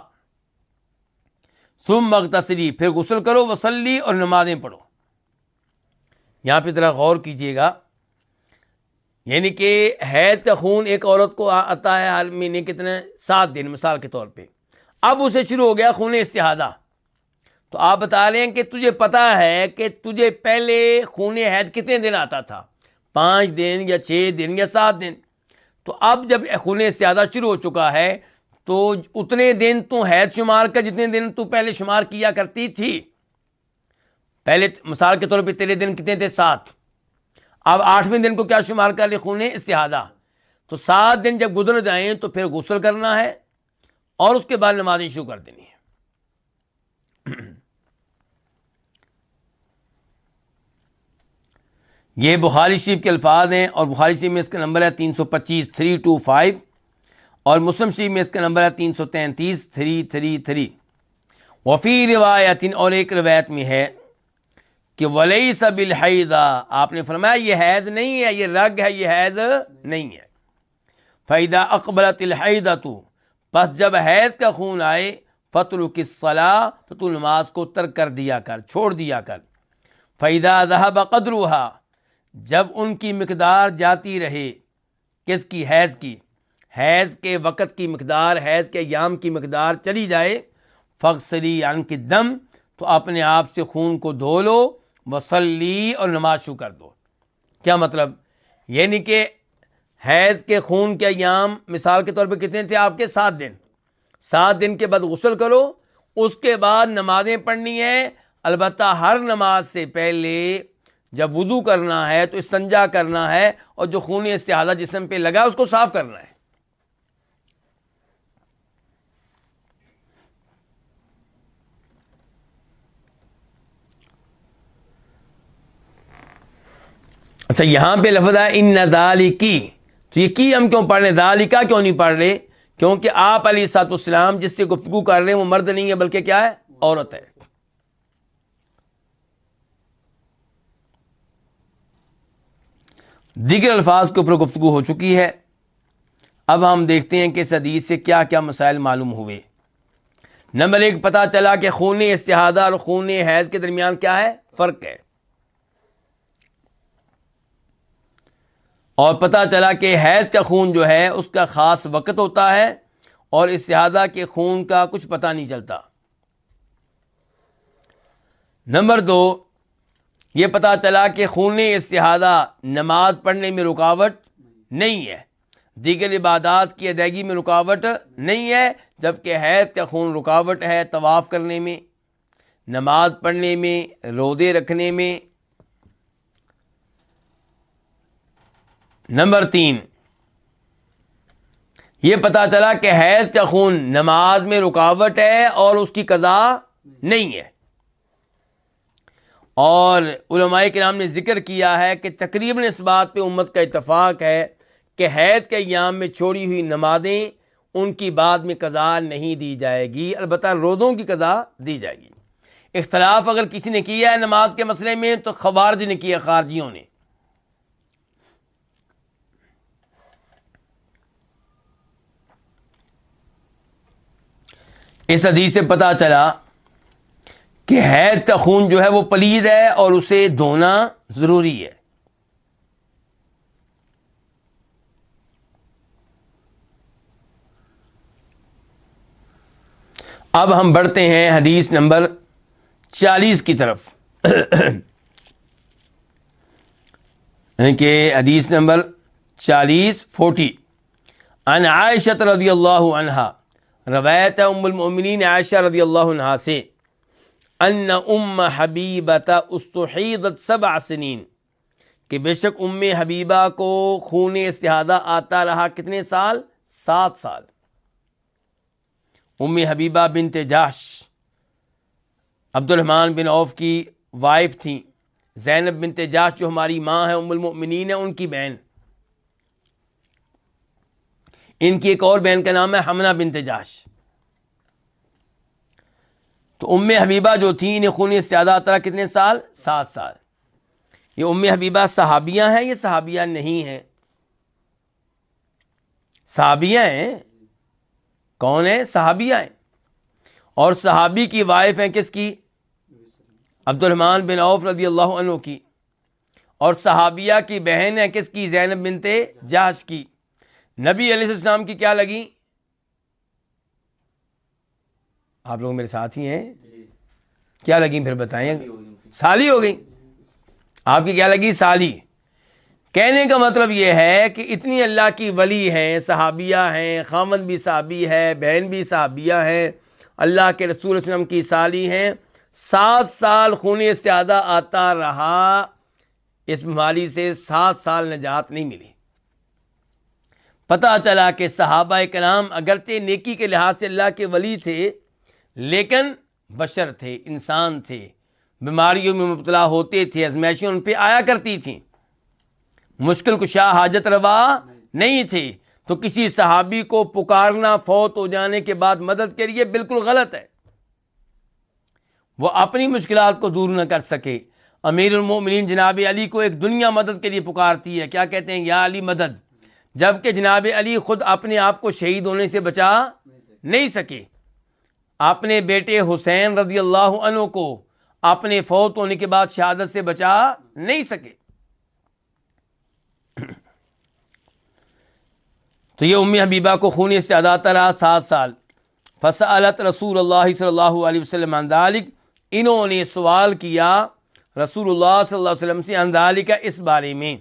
ثم اغتسلی پھر غسل کرو، وصلی اور نمازیں پڑھو۔ یہاں پہ ذرا غور کیجئے گا، یعنی کہ حیض کا خون ایک عورت کو آتا ہے ہر مہینے کتنے 7 دن مثال کے طور پہ، اب اسے شروع ہو گیا خون استحاضہ، تو آپ بتا رہے ہیں کہ تجھے پتا ہے کہ تجھے پہلے خون حیض کتنے دن آتا تھا، 5 دن یا 6 دن یا 7 دن، تو اب جب خون استحاضہ شروع ہو چکا ہے تو اتنے دن تو حیض شمار کر جتنے دن تو پہلے شمار کیا کرتی تھی۔ پہلے مثال کے طور پہ تیرے دن کتنے تھے؟ 7، اب 8ویں دن کو کیا شمار کر لے؟ خون استحاضہ۔ تو 7 دن جب گزر جائیں تو پھر غسل کرنا ہے اور اس کے بعد نمازیں شروع کر دینی ہے۔ یہ بخاری شریف کے الفاظ ہیں، اور بخاری شریف میں اس کا نمبر ہے 325 325، اور مسلم شریف میں اس کا نمبر ہے 333 333۔ وفی روایت، اور ایک روایت میں ہے کہ ولیس بالحیضہ، آپ نے فرمایا یہ حیض نہیں ہے، یہ رگ ہے، یہ حیض نہیں ہے۔ فاذا اقبلت الحیضۃ، پس جب حیض کا خون آئے، فترک الصلاۃ، تو تو نماز کو ترک کر دیا کر، چھوڑ دیا کر۔ فاذا ذهب قدرها، جب ان کی مقدار جاتی رہے، کس کی؟ حیض کی، حیض کے وقت کی مقدار، حیض کے ایام کی مقدار چلی جائے، فاغسلی عنک الدم، تو اپنے آپ سے خون کو دھو لو، وصلی اور نماز شروع کر دو۔ کیا مطلب؟ یعنی کہ حیض کے خون کے ایام مثال کے طور پہ کتنے تھے آپ کے؟ 7 دن، 7 دن کے بعد غسل کرو، اس کے بعد نمازیں پڑھنی ہے، البتہ ہر نماز سے پہلے جب وضو کرنا ہے تو استنجا کرنا ہے اور جو خون استحاضہ جسم پہ لگا اس کو صاف کرنا ہے. اچھا یہاں پہ لفظ ہے ان ذالکی، تو یہ کی ہم کیوں پڑھ رہے ہیں؟ ذالکا کیوں نہیں پڑھ رہے؟ کیونکہ آپ علیہ الصلوۃ والسلام جس سے گفتگو کر رہے ہیں وہ مرد نہیں ہے بلکہ کیا ہے؟ عورت ہے. دیگر الفاظ کے اوپر گفتگو ہو چکی ہے. اب ہم دیکھتے ہیں کہ اس حدیث سے کیا کیا مسائل معلوم ہوئے. نمبر 1، پتہ چلا کہ خون استحاضہ اور خون حیض کے درمیان کیا ہے؟ فرق ہے. اور پتہ چلا کہ حیض کا خون جو ہے اس کا خاص وقت ہوتا ہے اور استحاضہ کے خون کا کچھ پتہ نہیں چلتا. نمبر 2، یہ پتہ چلا کہ خون استحاضہ نماز پڑھنے میں رکاوٹ نہیں ہے، دیگر عبادات کی ادائیگی میں رکاوٹ نہیں ہے، جبکہ حیض کا خون رکاوٹ ہے طواف کرنے میں، نماز پڑھنے میں، روزے رکھنے میں. نمبر 3، یہ پتہ چلا کہ حیض کا خون نماز میں رکاوٹ ہے اور اس کی قضا نہیں ہے. اور علماء کرام نے ذکر کیا ہے کہ تقریباً اس بات پہ امت کا اتفاق ہے کہ حیض کے ایام میں چھوڑی ہوئی نمازیں ان کی بعد میں قضا نہیں دی جائے گی، البتہ روزوں کی قضا دی جائے گی. اختلاف اگر کسی نے کیا ہے نماز کے مسئلے میں تو خوارج نے کیا، خارجیوں نے. اس حدیث سے پتہ چلا کہ حیض کا خون جو ہے وہ پلید ہے اور اسے دھونا ضروری ہے. اب ہم بڑھتے ہیں حدیث نمبر 40 کی طرف. یعنی کہ حدیث نمبر 40 عن عائشہ رضی اللہ عنہا، روایت ام المؤمنین عائشہ رضی اللہ عنہا سے، ان ام حبیبۃ استحیضت 7 سنین، کہ بے شک ام حبیبہ کو خون استحاضہ آتا رہا کتنے سال؟ 7 سال. ام حبیبہ بنت جحش عبد الرحمن بن عوف کی وائف تھیں. زینب بنت جحش جو ہماری ماں ہے، ام المؤمنین ہے، ان کی بہن. ان کی ایک اور بہن کا نام ہے حمنہ بنت جحش. تو ام حبیبہ جو تھیں انہیں خون استحاضہ آتا رہا کتنے سال؟ 7 سال. یہ ام حبیبہ صحابیہ ہیں، یہ صحابیہ نہیں ہیں؟ صحابیہ ہیں. کون ہیں؟ صحابیہ ہیں. اور صحابی کی وائف ہیں کس کی؟ عبد الرحمن بن عوف رضی اللہ عنہ کی. اور صحابیہ کی بہن ہے کس کی؟ زینب بنت جحش کی. نبی علیہ السلام کی کیا لگی؟ آپ لوگ میرے ساتھ ہی ہیں، کیا لگی پھر بتائیں؟ سالی ہو گئی. آپ کی کیا لگی؟ سالی. کہنے کا مطلب یہ ہے کہ اتنی اللہ کی ولی ہیں، صحابیہ ہیں، خاوند بھی صحابی ہے، بہن بھی صحابیہ ہیں، اللہ کے رسول صلی اللہ علیہ وسلم کی سالی ہیں. 7 سال خون استحاضہ آتا رہا، اس بیماری سے 7 سال نجات نہیں ملی. پتہ چلا کہ صحابہ کرام اگرچہ نیکی کے لحاظ سے اللہ کے ولی تھے لیکن بشر تھے، انسان تھے، بیماریوں میں مبتلا ہوتے تھے، آزمائشیں ان پہ آیا کرتی تھیں، مشکل کشا حاجت روا نہیں تھے. تو کسی صحابی کو پکارنا فوت ہو جانے کے بعد مدد کے لیے بالکل غلط ہے. وہ اپنی مشکلات کو دور نہ کر سکے. امیر المومنین جناب علی کو ایک دنیا مدد کے لیے پکارتی ہے، کیا کہتے ہیں؟ یا علی مدد. جبکہ جناب علی خود اپنے آپ کو شہید ہونے سے بچا نہیں سکے، اپنے بیٹے حسین رضی اللہ عنہ کو اپنے فوت ہونے کے بعد شہادت سے بچا نہیں سکے. تو یہ ام حبیبہ کو خون استحاضہ آتا رہا 7 سال. فسألت رسول اللہ صلی اللہ علیہ وسلم عن ذلک، انہوں نے سوال کیا رسول اللہ صلی اللہ علیہ وسلم سے عن ذلک، اس بارے میں.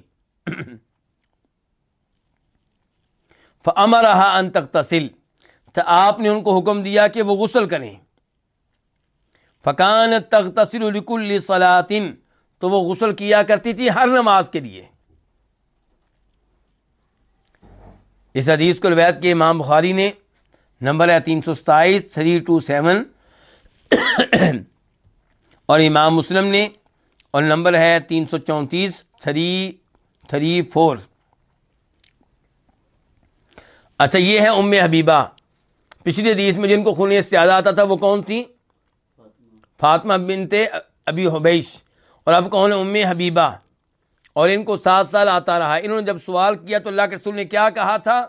فأمرها ان تغتسل، تو آپ نے ان کو حکم دیا کہ وہ غسل کریں. فکانت تغتسل لکل صلاۃ، تو وہ غسل کیا کرتی تھی ہر نماز کے لیے. اس حدیث کو روایت کی امام بخاری نے، نمبر ہے 327 327 اور امام مسلم نے، اور نمبر ہے 334 334. اچھا، یہ ہے ام حبیبہ. پچھلی حدیث میں جن کو خون استحاضہ آتا تھا وہ کون تھی؟ فاطمہ بنت ابی حبیش. اور اب کون ہے؟ ام حبیبہ. اور ان کو 7 سال آتا رہا. انہوں نے جب سوال کیا تو اللہ کے رسول نے کیا کہا تھا؟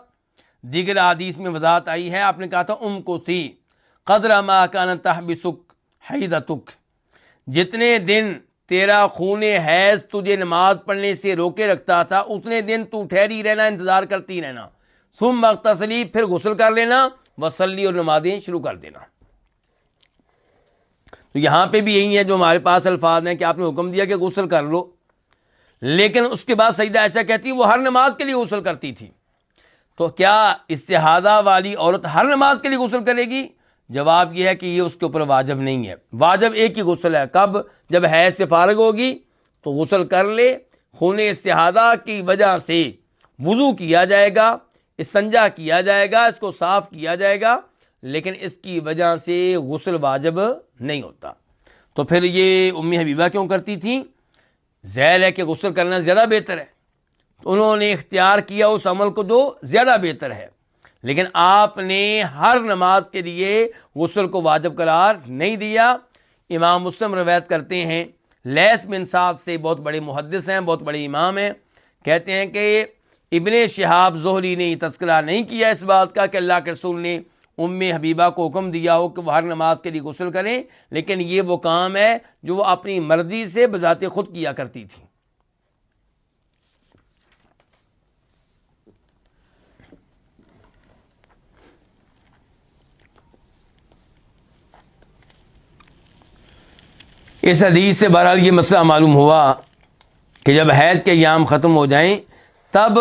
دیگر حدیث میں وضاحت آئی ہے. آپ نے کہا تھا ام کو تھی قدر ما کان تحبسک حیضتک، جتنے دن تیرا خون حیض تجھے نماز پڑھنے سے روکے رکھتا تھا اتنے دن تو ٹھہری رہنا، انتظار کرتی رہنا. ثم اغتسلی، پھر غسل کر لینا، وصلی، اور نمازیں شروع کر دینا. تو یہاں پہ بھی یہی ہے جو ہمارے پاس الفاظ ہیں کہ آپ نے حکم دیا کہ غسل کر لو، لیکن اس کے بعد سیدہ عائشہ کہتی وہ ہر نماز کے لیے غسل کرتی تھی. تو کیا استحاضہ والی عورت ہر نماز کے لیے غسل کرے گی؟ جواب یہ ہے کہ یہ اس کے اوپر واجب نہیں ہے. واجب ایک ہی غسل ہے. کب؟ جب حیض سے فارغ ہوگی تو غسل کر لے. خون استحاضہ کی وجہ سے وضو کیا جائے گا، استنجا کیا جائے گا، اس کو صاف کیا جائے گا، لیکن اس کی وجہ سے غسل واجب نہیں ہوتا. تو پھر یہ ام حبیبہ کیوں کرتی تھیں؟ ظاہر ہے کہ غسل کرنا زیادہ بہتر ہے، تو انہوں نے اختیار کیا اس عمل کو جو زیادہ بہتر ہے. لیکن آپ نے ہر نماز کے لیے غسل کو واجب قرار نہیں دیا. امام مسلم روایت کرتے ہیں، لیث بن سعد سے، بہت بڑے محدث ہیں، بہت بڑے امام ہیں، کہتے ہیں کہ ابن شہاب زہری نے یہ تذکرہ نہیں کیا اس بات کا کہ اللہ کے رسول نے ام حبیبہ کو حکم دیا ہو کہ وہ ہر نماز کے لیے غسل کریں، لیکن یہ وہ کام ہے جو وہ اپنی مرضی سے بذات خود کیا کرتی تھی. اس حدیث سے بہرحال یہ مسئلہ معلوم ہوا کہ جب حیض کے ایام ختم ہو جائیں تب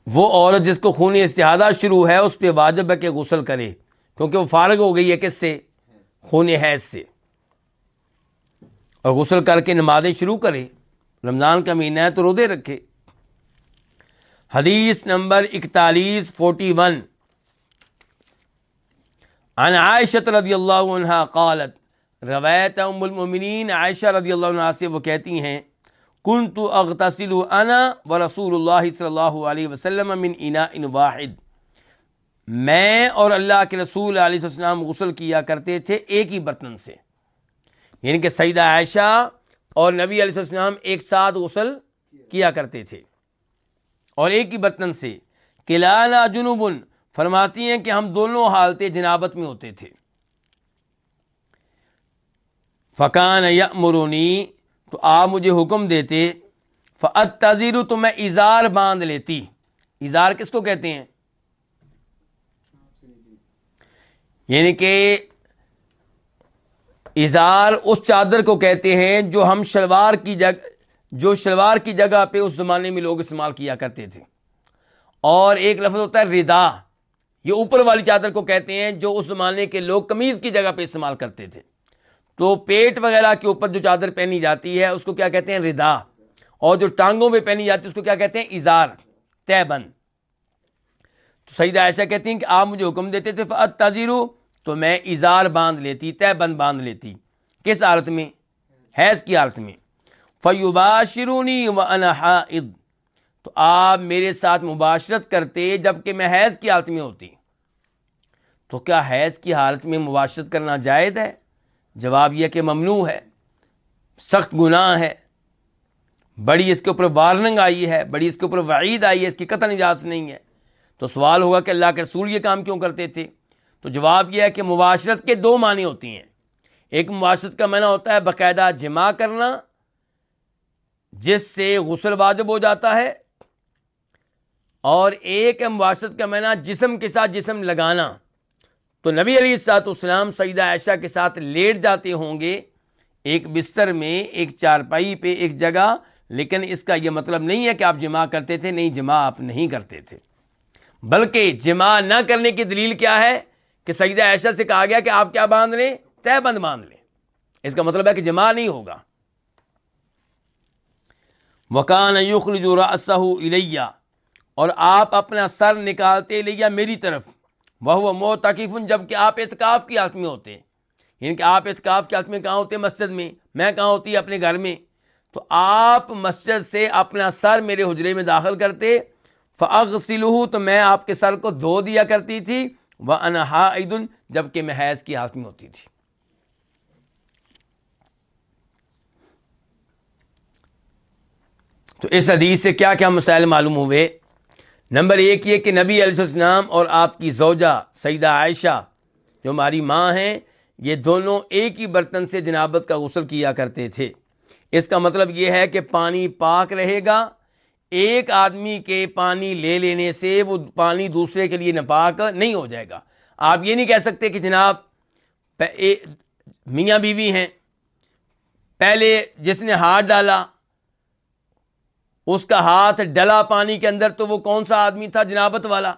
وہ عورت جس کو خون استحاضہ شروع ہے اس پہ واجب ہے کہ غسل کرے، کیونکہ وہ فارغ ہو گئی ہے کس سے؟ خون حیض سے. اور غسل کر کے نمازیں شروع کرے. رمضان کا مہینہ ہے تو روزے رکھے. حدیث نمبر 4141 عن عائشہ رضی اللہ عنہا قالت، روایت ام المؤمنین عائشہ رضی اللہ عنہ سے، وہ کہتی ہیں کنت اغتسل انا ورسول اللہ صلی اللہ علیہ وسلم من اناء واحد، میں اور اللہ کے رسول علیہ السلام غسل کیا کرتے تھے ایک ہی برتن سے. یعنی کہ سیدہ عائشہ اور نبی علیہ السلام ایک ساتھ غسل کیا کرتے تھے اور ایک ہی برتن سے. کلانا جنوبن، فرماتی ہیں کہ ہم دونوں حالتیں جنابت میں ہوتے تھے. فکان یأمرنی، تو آپ مجھے حکم دیتے، فاتزر، تو میں ازار باندھ لیتی. ازار کس کو کہتے ہیں؟ یعنی کہ ازار اس چادر کو کہتے ہیں جو ہم شلوار کی جگہ پہ اس زمانے میں لوگ استعمال کیا کرتے تھے. اور ایک لفظ ہوتا ہے ردا، یہ اوپر والی چادر کو کہتے ہیں جو اس زمانے کے لوگ قمیض کی جگہ پہ استعمال کرتے تھے. تو پیٹ وغیرہ کے اوپر جو چادر پہنی جاتی ہے اس کو کیا کہتے ہیں؟ ردا. اور جو ٹانگوں میں پہنی جاتی ہے اس کو کیا کہتے ہیں؟ ازار، تہ بند. تو سیدہ عائشہ کہتی ہیں کہ آپ مجھے حکم دیتے تھے فاتزر، تو میں ازار باندھ لیتی، تہ بند باندھ لیتی. کس حالت میں؟ حیض کی حالت میں. فیباشرونی وانا حائض، تو آپ میرے ساتھ مباشرت کرتے جبکہ میں حیض کی حالت میں ہوتی. تو کیا حیض کی حالت میں مباشرت کرنا جائز ہے؟ جواب یہ کہ ممنوع ہے، سخت گناہ ہے، بڑی اس کے اوپر وارننگ آئی ہے، بڑی اس کے اوپر وعید آئی ہے، اس کی قطعاً اجازت نہیں ہے. تو سوال ہوگا کہ اللہ کے رسول یہ کام کیوں کرتے تھے؟ تو جواب یہ ہے کہ مباشرت کے دو معنی ہوتی ہیں. ایک مباشرت کا معنی ہوتا ہے باقاعدہ جماع کرنا جس سے غسل واجب ہو جاتا ہے، اور ایک ہے مباشرت کا معنی جسم کے ساتھ جسم لگانا. تو نبی علیہ السلام سیدہ عائشہ کے ساتھ لیٹ جاتے ہوں گے ایک بستر میں، ایک چارپائی پہ، ایک جگہ، لیکن اس کا یہ مطلب نہیں ہے کہ آپ جماع کرتے تھے. نہیں، جماع آپ نہیں کرتے تھے، بلکہ جماع نہ کرنے کی دلیل کیا ہے کہ سیدہ عائشہ سے کہا گیا کہ آپ کیا باندھ لیں؟ تہ بند باندھ لیں. اس کا مطلب ہے کہ جماع نہیں ہوگا. وکان یخرج رأسہ الیہ، اور آپ اپنا سر نکالتے الیہ میری طرف، وہو معتکف، جب کہ آپ اعتکاف کی حالت میں ہوتے ہیں، یعنی کہ آپ اعتکاف کی حالت میں کہاں ہوتے ہیں؟ مسجد میں، میں کہاں ہوتی ہے؟ اپنے گھر میں، تو آپ مسجد سے اپنا سر میرے حجرے میں داخل کرتے، فاغسلہ، تو میں آپ کے سر کو دھو دیا کرتی تھی، وانا حائض، جب کہ میں حیض کی حالت میں ہوتی تھی۔ تو اس حدیث سے کیا کیا مسائل معلوم ہوئے؟ نمبر ایک یہ کہ نبی علیہ السلام اور آپ کی زوجہ سیدہ عائشہ جو ہماری ماں ہیں، یہ دونوں ایک ہی برتن سے جنابت کا غسل کیا کرتے تھے۔ اس کا مطلب یہ ہے کہ پانی پاک رہے گا، ایک آدمی کے پانی لے لینے سے وہ پانی دوسرے کے لیے ناپاک نہیں ہو جائے گا۔ آپ یہ نہیں کہہ سکتے کہ جناب میاں بیوی ہیں، پہلے جس نے ہاتھ ڈالا اس کا ہاتھ ڈلا پانی کے اندر تو وہ کون سا آدمی تھا؟ جنابت والا،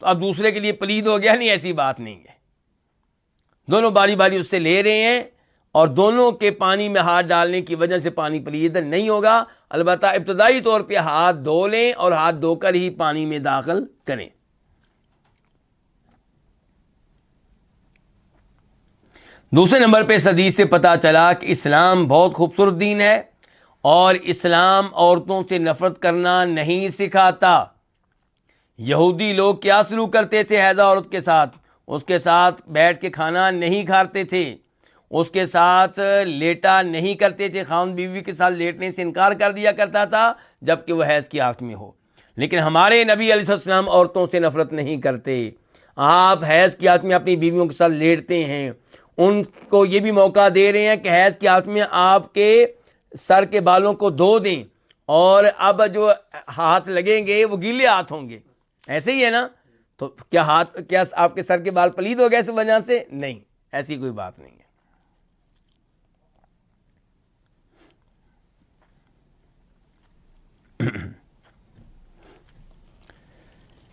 تو اب دوسرے کے لیے پلید ہو گیا؟ نہیں، ایسی بات نہیں ہے، دونوں باری باری اس سے لے رہے ہیں، اور دونوں کے پانی میں ہاتھ ڈالنے کی وجہ سے پانی پلید نہیں ہوگا۔ البتہ ابتدائی طور پہ ہاتھ دھو لیں اور ہاتھ دھو کر ہی پانی میں داخل کریں۔ دوسرے نمبر پہ اس حدیث سے پتہ چلا کہ اسلام بہت خوبصورت دین ہے، اور اسلام عورتوں سے نفرت کرنا نہیں سکھاتا۔ یہودی لوگ کیا سلوک کرتے تھے حیضہ عورت کے ساتھ؟ اس کے ساتھ بیٹھ کے کھانا نہیں کھاتے تھے، اس کے ساتھ لیٹا نہیں کرتے تھے، خاوند بیوی کے ساتھ لیٹنے سے انکار کر دیا کرتا تھا جب کہ وہ حیض کی حالت میں ہو۔ لیکن ہمارے نبی علیہ السلام عورتوں سے نفرت نہیں کرتے، آپ حیض کی حالت میں اپنی بیویوں کے ساتھ لیٹتے ہیں، ان کو یہ بھی موقع دے رہے ہیں کہ حیض کی حالت میں آپ کے سر کے بالوں کو دھو دیں، اور اب جو ہاتھ لگیں گے وہ گیلے ہاتھ ہوں گے، ایسے ہی ہے نا؟ تو کیا آپ کے سر کے بال پلید ہو گئے اس وجہ سے؟ نہیں، ایسی کوئی بات نہیں ہے۔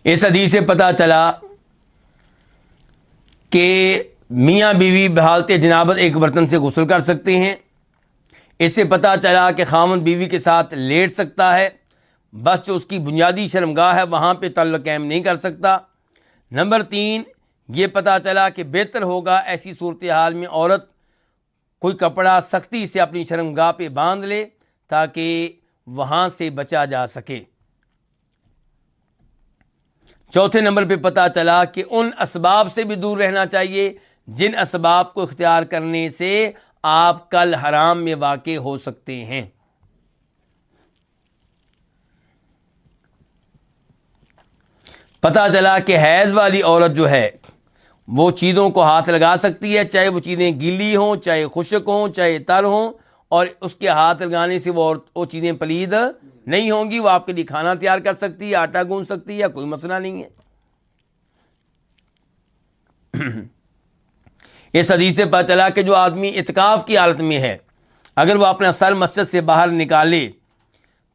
اس حدیث سے پتہ چلا کہ میاں بیوی بحالت جنابت ایک برتن سے غسل کر سکتے ہیں۔ اس سے پتہ چلا کہ خاوند بیوی کے ساتھ لیٹ سکتا ہے، بس جو اس کی بنیادی شرمگاہ ہے وہاں پہ تعلق قائم نہیں کر سکتا۔ نمبر 3 یہ پتہ چلا کہ بہتر ہوگا ایسی صورتحال میں عورت کوئی کپڑا سختی سے اپنی شرمگاہ پہ باندھ لے تاکہ وہاں سے بچا جا سکے۔ چوتھے نمبر پہ پتہ چلا کہ ان اسباب سے بھی دور رہنا چاہیے جن اسباب کو اختیار کرنے سے آپ کل حرام میں واقع ہو سکتے ہیں۔ پتہ چلا کہ حیض والی عورت جو ہے وہ چیزوں کو ہاتھ لگا سکتی ہے، چاہے وہ چیزیں گیلی ہوں، چاہے خشک ہوں، چاہے تر ہوں، اور اس کے ہاتھ لگانے سے وہ چیزیں پلید نہیں ہوں گی۔ وہ آپ کے لیے کھانا تیار کر سکتی ہے، آٹا گوندھ سکتی ہے، کوئی مسئلہ نہیں ہے۔ اس حدیث سے پتہ چلا کہ جو آدمی اعتکاف کی حالت میں ہے اگر وہ اپنا سر مسجد سے باہر نکالے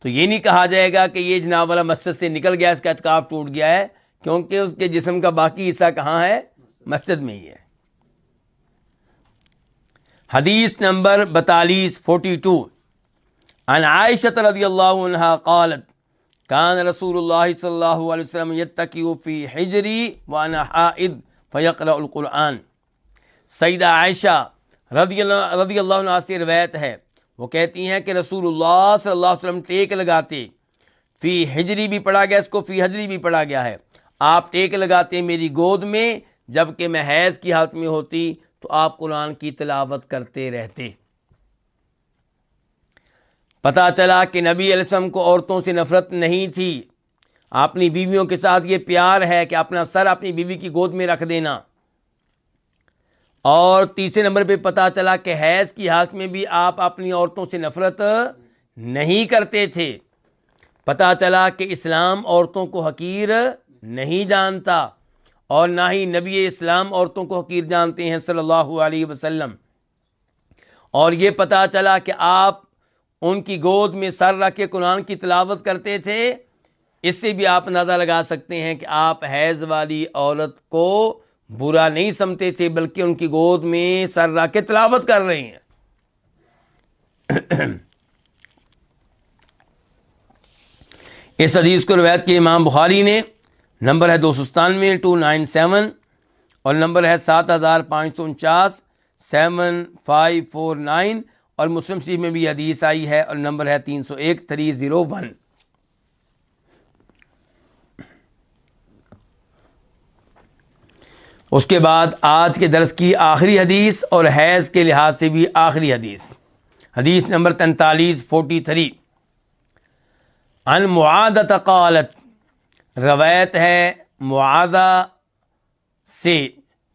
تو یہ نہیں کہا جائے گا کہ یہ جناب والا مسجد سے نکل گیا، اس کا اعتکاف ٹوٹ گیا ہے، کیونکہ اس کے جسم کا باقی حصہ کہاں ہے؟ مسجد میں ہی ہے۔ حدیث نمبر 42 عن عائشہ رضی اللہ عنہا قالت کان رسول اللہ صلی اللہ علیہ وسلم یتکی فی حجری وانا حائض فیقرأ القرآن۔ سیدہ عائشہ رضی اللہ عنہ سے روایت ہے، وہ کہتی ہیں کہ رسول اللہ صلی اللہ علیہ وسلم ٹیک لگاتے، فی حجری بھی پڑھا گیا، اس کو فی حجری بھی پڑھا گیا ہے، آپ ٹیک لگاتے میری گود میں، جب کہ میں حیض کی حالت میں ہوتی تو آپ قرآن کی تلاوت کرتے رہتے۔ پتہ چلا کہ نبی علیہ السلام کو عورتوں سے نفرت نہیں تھی، اپنی بیویوں کے ساتھ یہ پیار ہے کہ اپنا سر اپنی بیوی کی گود میں رکھ دینا۔ اور تیسرے نمبر پہ پتہ چلا کہ حیض کی حالت میں بھی آپ اپنی عورتوں سے نفرت نہیں کرتے تھے۔ پتہ چلا کہ اسلام عورتوں کو حقیر نہیں جانتا، اور نہ ہی نبی اسلام عورتوں کو حقیر جانتے ہیں صلی اللہ علیہ وسلم۔ اور یہ پتہ چلا کہ آپ ان کی گود میں سر رکھ کے قرآن کی تلاوت کرتے تھے، اس سے بھی آپ اندازہ لگا سکتے ہیں کہ آپ حیض والی عورت کو برا نہیں سمجھتے تھے، بلکہ ان کی گود میں سر رکھ کے تلاوت کر رہے ہیں۔ اس حدیث کو روایت کی امام بخاری نے، نمبر ہے 297 297 اور نمبر ہے 7549 7549، اور مسلم شریف میں بھی حدیث آئی ہے اور نمبر ہے 301 301۔ اس کے بعد آج کے درس کی آخری حدیث اور حیض کے لحاظ سے بھی آخری حدیث، حدیث نمبر 4343، عن معاذہ قالت، روایت ہے معاذہ سے۔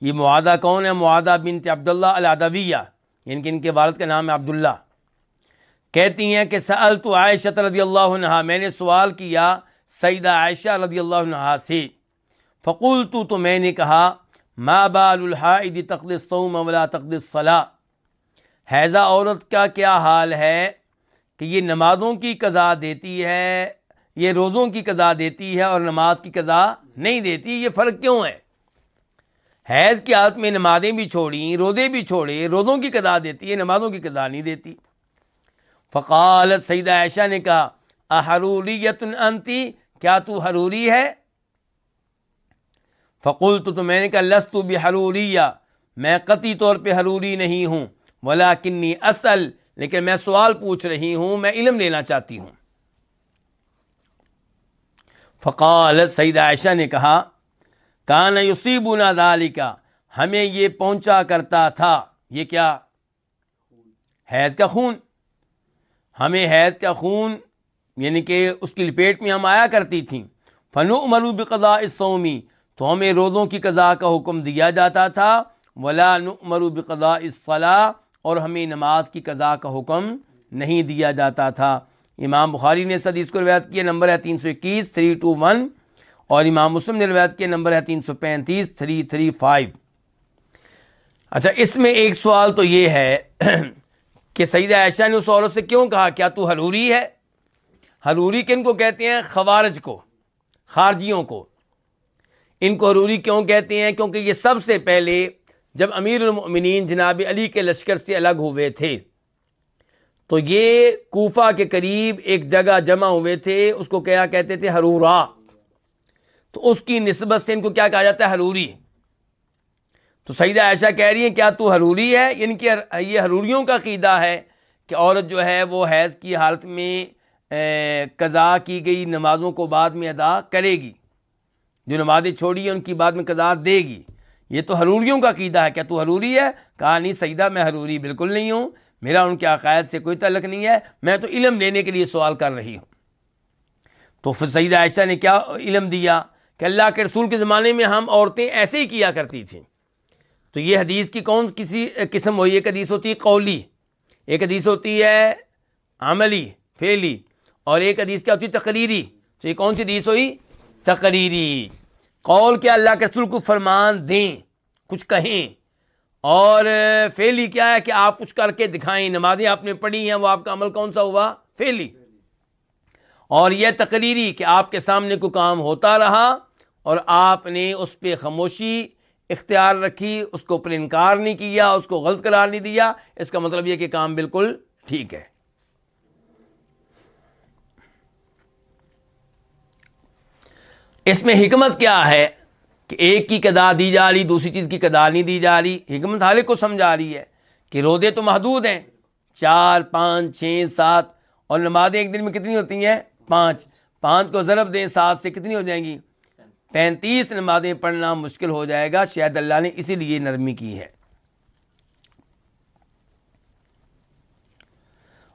یہ معاذہ کون ہے؟ معاذہ بنت عبداللہ العدویہ، یعنی کہ ان کے والد کا نام ہے عبداللہ۔ کہتی ہیں کہ سألت عائشہ رضی اللہ عنہا، میں نے سوال کیا سیدہ عائشہ رضی اللہ عنہا سے، فقلت، تو میں نے کہا، ما بال الحائض تقضی الصوم ولا تقضی الصلاۃ، حیضہ عورت کا کیا حال ہے کہ یہ نمازوں کی قضا دیتی ہے، یہ روزوں کی قضا دیتی ہے اور نماز کی قضا نہیں دیتی، یہ فرق کیوں ہے؟ حیض کی حالت میں نمازیں بھی چھوڑیں، روزے بھی چھوڑے، روزوں کی قضا دیتی ہے، نمازوں کی قضا نہیں دیتی۔ فقالت، سیدہ عائشہ نے کہا، احروریۃ انتی، کیا تو حروری ہے؟ فقلت، تو میں نے کہا، لست بحروریہ، میں قطعی طور پہ حروری نہیں ہوں، ولکنی اسأل، لیکن میں سوال پوچھ رہی ہوں، میں علم لینا چاہتی ہوں۔ فقالت، سیدہ عائشہ نے کہا، کان یصیبنا ذالک، ہمیں یہ پہنچا کرتا تھا، یہ کیا؟ حیض کا خون، ہمیں حیض کا خون یعنی کہ اس کی لپیٹ میں ہم آیا کرتی تھیں۔ فنؤمر بقضاء الصوم، تو ہمیں روزوں کی قضا کا حکم دیا جاتا تھا، ولا نؤمر بقضاء الصلاۃ، اور ہمیں نماز کی قضا کا حکم نہیں دیا جاتا تھا۔ امام بخاری نے اس حدیث کو روایت کیا، نمبر ہے 321 321، اور امام مسلم نے روایت کیا، نمبر ہے 335 335۔ اچھا، اس میں ایک سوال تو یہ ہے کہ سیدہ عائشہ نے اس عورت سے کیوں کہا کیا تو حروری ہے؟ حروری کن کو کہتے ہیں؟ خوارج کو، خارجیوں کو۔ ان کو حروری کیوں کہتے ہیں؟ کیونکہ یہ سب سے پہلے جب امیر المؤمنین جناب علی کے لشکر سے الگ ہوئے تھے تو یہ کوفہ کے قریب ایک جگہ جمع ہوئے تھے، اس کو کیا کہتے تھے؟ حرورا۔ تو اس کی نسبت سے ان کو کیا کہا جاتا ہے؟ حروری۔ تو سیدہ عائشہ کہہ رہی ہیں کیا تو حروری ہے؟ یعنی کہ یہ حروریوں کا عقیدہ ہے کہ عورت جو ہے وہ حیض کی حالت میں قضا کی گئی نمازوں کو بعد میں ادا کرے گی، جو نمازیں چھوڑی ہیں ان کی بعد میں قضا دے گی۔ یہ تو حروریوں کا عقیدہ ہے۔ کیا تو حروری ہے؟ کہا نہیں سیدہ، میں حروری بالکل نہیں ہوں، میرا ان کے عقائد سے کوئی تعلق نہیں ہے، میں تو علم لینے کے لیے سوال کر رہی ہوں۔ تو پھر سیدہ عائشہ نے کیا علم دیا کہ اللہ کے رسول کے زمانے میں ہم عورتیں ایسے ہی کیا کرتی تھیں۔ تو یہ حدیث کی کون کسی قسم ہوئی؟ ایک حدیث ہوتی ہے قولی، ایک حدیث ہوتی ہے عملی فعلی، اور ایک حدیث کیا ہوتی ہے؟ تقریری۔ تو یہ کون سی حدیث ہوئی؟ تقریری۔ قول کیا؟ اللہ کے رسول کو فرمان دیں، کچھ کہیں، اور فعلی کیا ہے کہ آپ کچھ کر کے دکھائیں، نمازیں آپ نے پڑھی ہیں، وہ آپ کا عمل کون سا ہوا؟ فعلی۔ اور یہ تقریری کہ آپ کے سامنے کوئی کام ہوتا رہا اور آپ نے اس پہ خاموشی اختیار رکھی، اس کو اوپر انکار نہیں کیا، اس کو غلط قرار نہیں دیا، اس کا مطلب یہ کہ کام بالکل ٹھیک ہے۔ اس میں حکمت کیا ہے کہ ایک کی قضا دی جا رہی، دوسری چیز کی قضا نہیں دی جا رہی؟ حکمت ہر ایک کو سمجھا رہی ہے کہ روزے تو محدود ہیں، 4 5 6 7، اور نمازیں ایک دن میں کتنی ہوتی ہیں؟ 5۔ 5 کو ضرب دیں 7 سے، کتنی ہو جائیں گی؟ 35 نمازیں پڑھنا مشکل ہو جائے گا۔ شاید اللہ نے اسی لیے نرمی کی ہے۔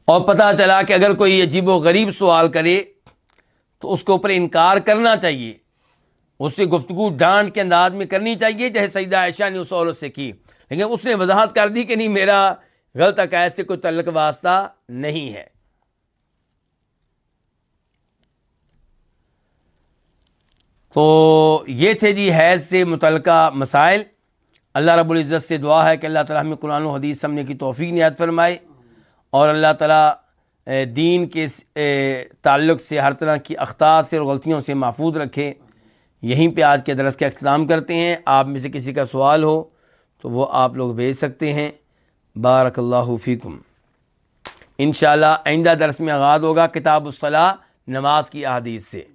اور پتہ چلا کہ اگر کوئی عجیب و غریب سوال کرے تو اس کے اوپر انکار کرنا چاہیے، اس سے گفتگو ڈانٹ کے انداز میں کرنی چاہیے جیسے سیدہ عائشہ نے اس عورت سے کی، لیکن اس نے وضاحت کر دی کہ نہیں، میرا غلط عقائد سے کوئی تعلق واسطہ نہیں ہے۔ تو یہ تھے جی حیض سے متعلقہ مسائل۔ اللہ رب العزت سے دعا ہے کہ اللہ تعالیٰ ہمیں قرآن و حدیث سمجھنے کی توفیق عنایت فرمائے، اور اللہ تعالیٰ دین کے تعلق سے ہر طرح کی اخطاء سے اور غلطیوں سے محفوظ رکھے۔ یہیں پہ آج کے درس کا اختتام کرتے ہیں۔ آپ میں سے کسی کا سوال ہو تو وہ آپ لوگ بھیج سکتے ہیں۔ بارک اللہ فیکم۔ انشاءاللہ آئندہ درس میں آغاز ہوگا کتاب الصلاۃ، نماز کی احادیث سے۔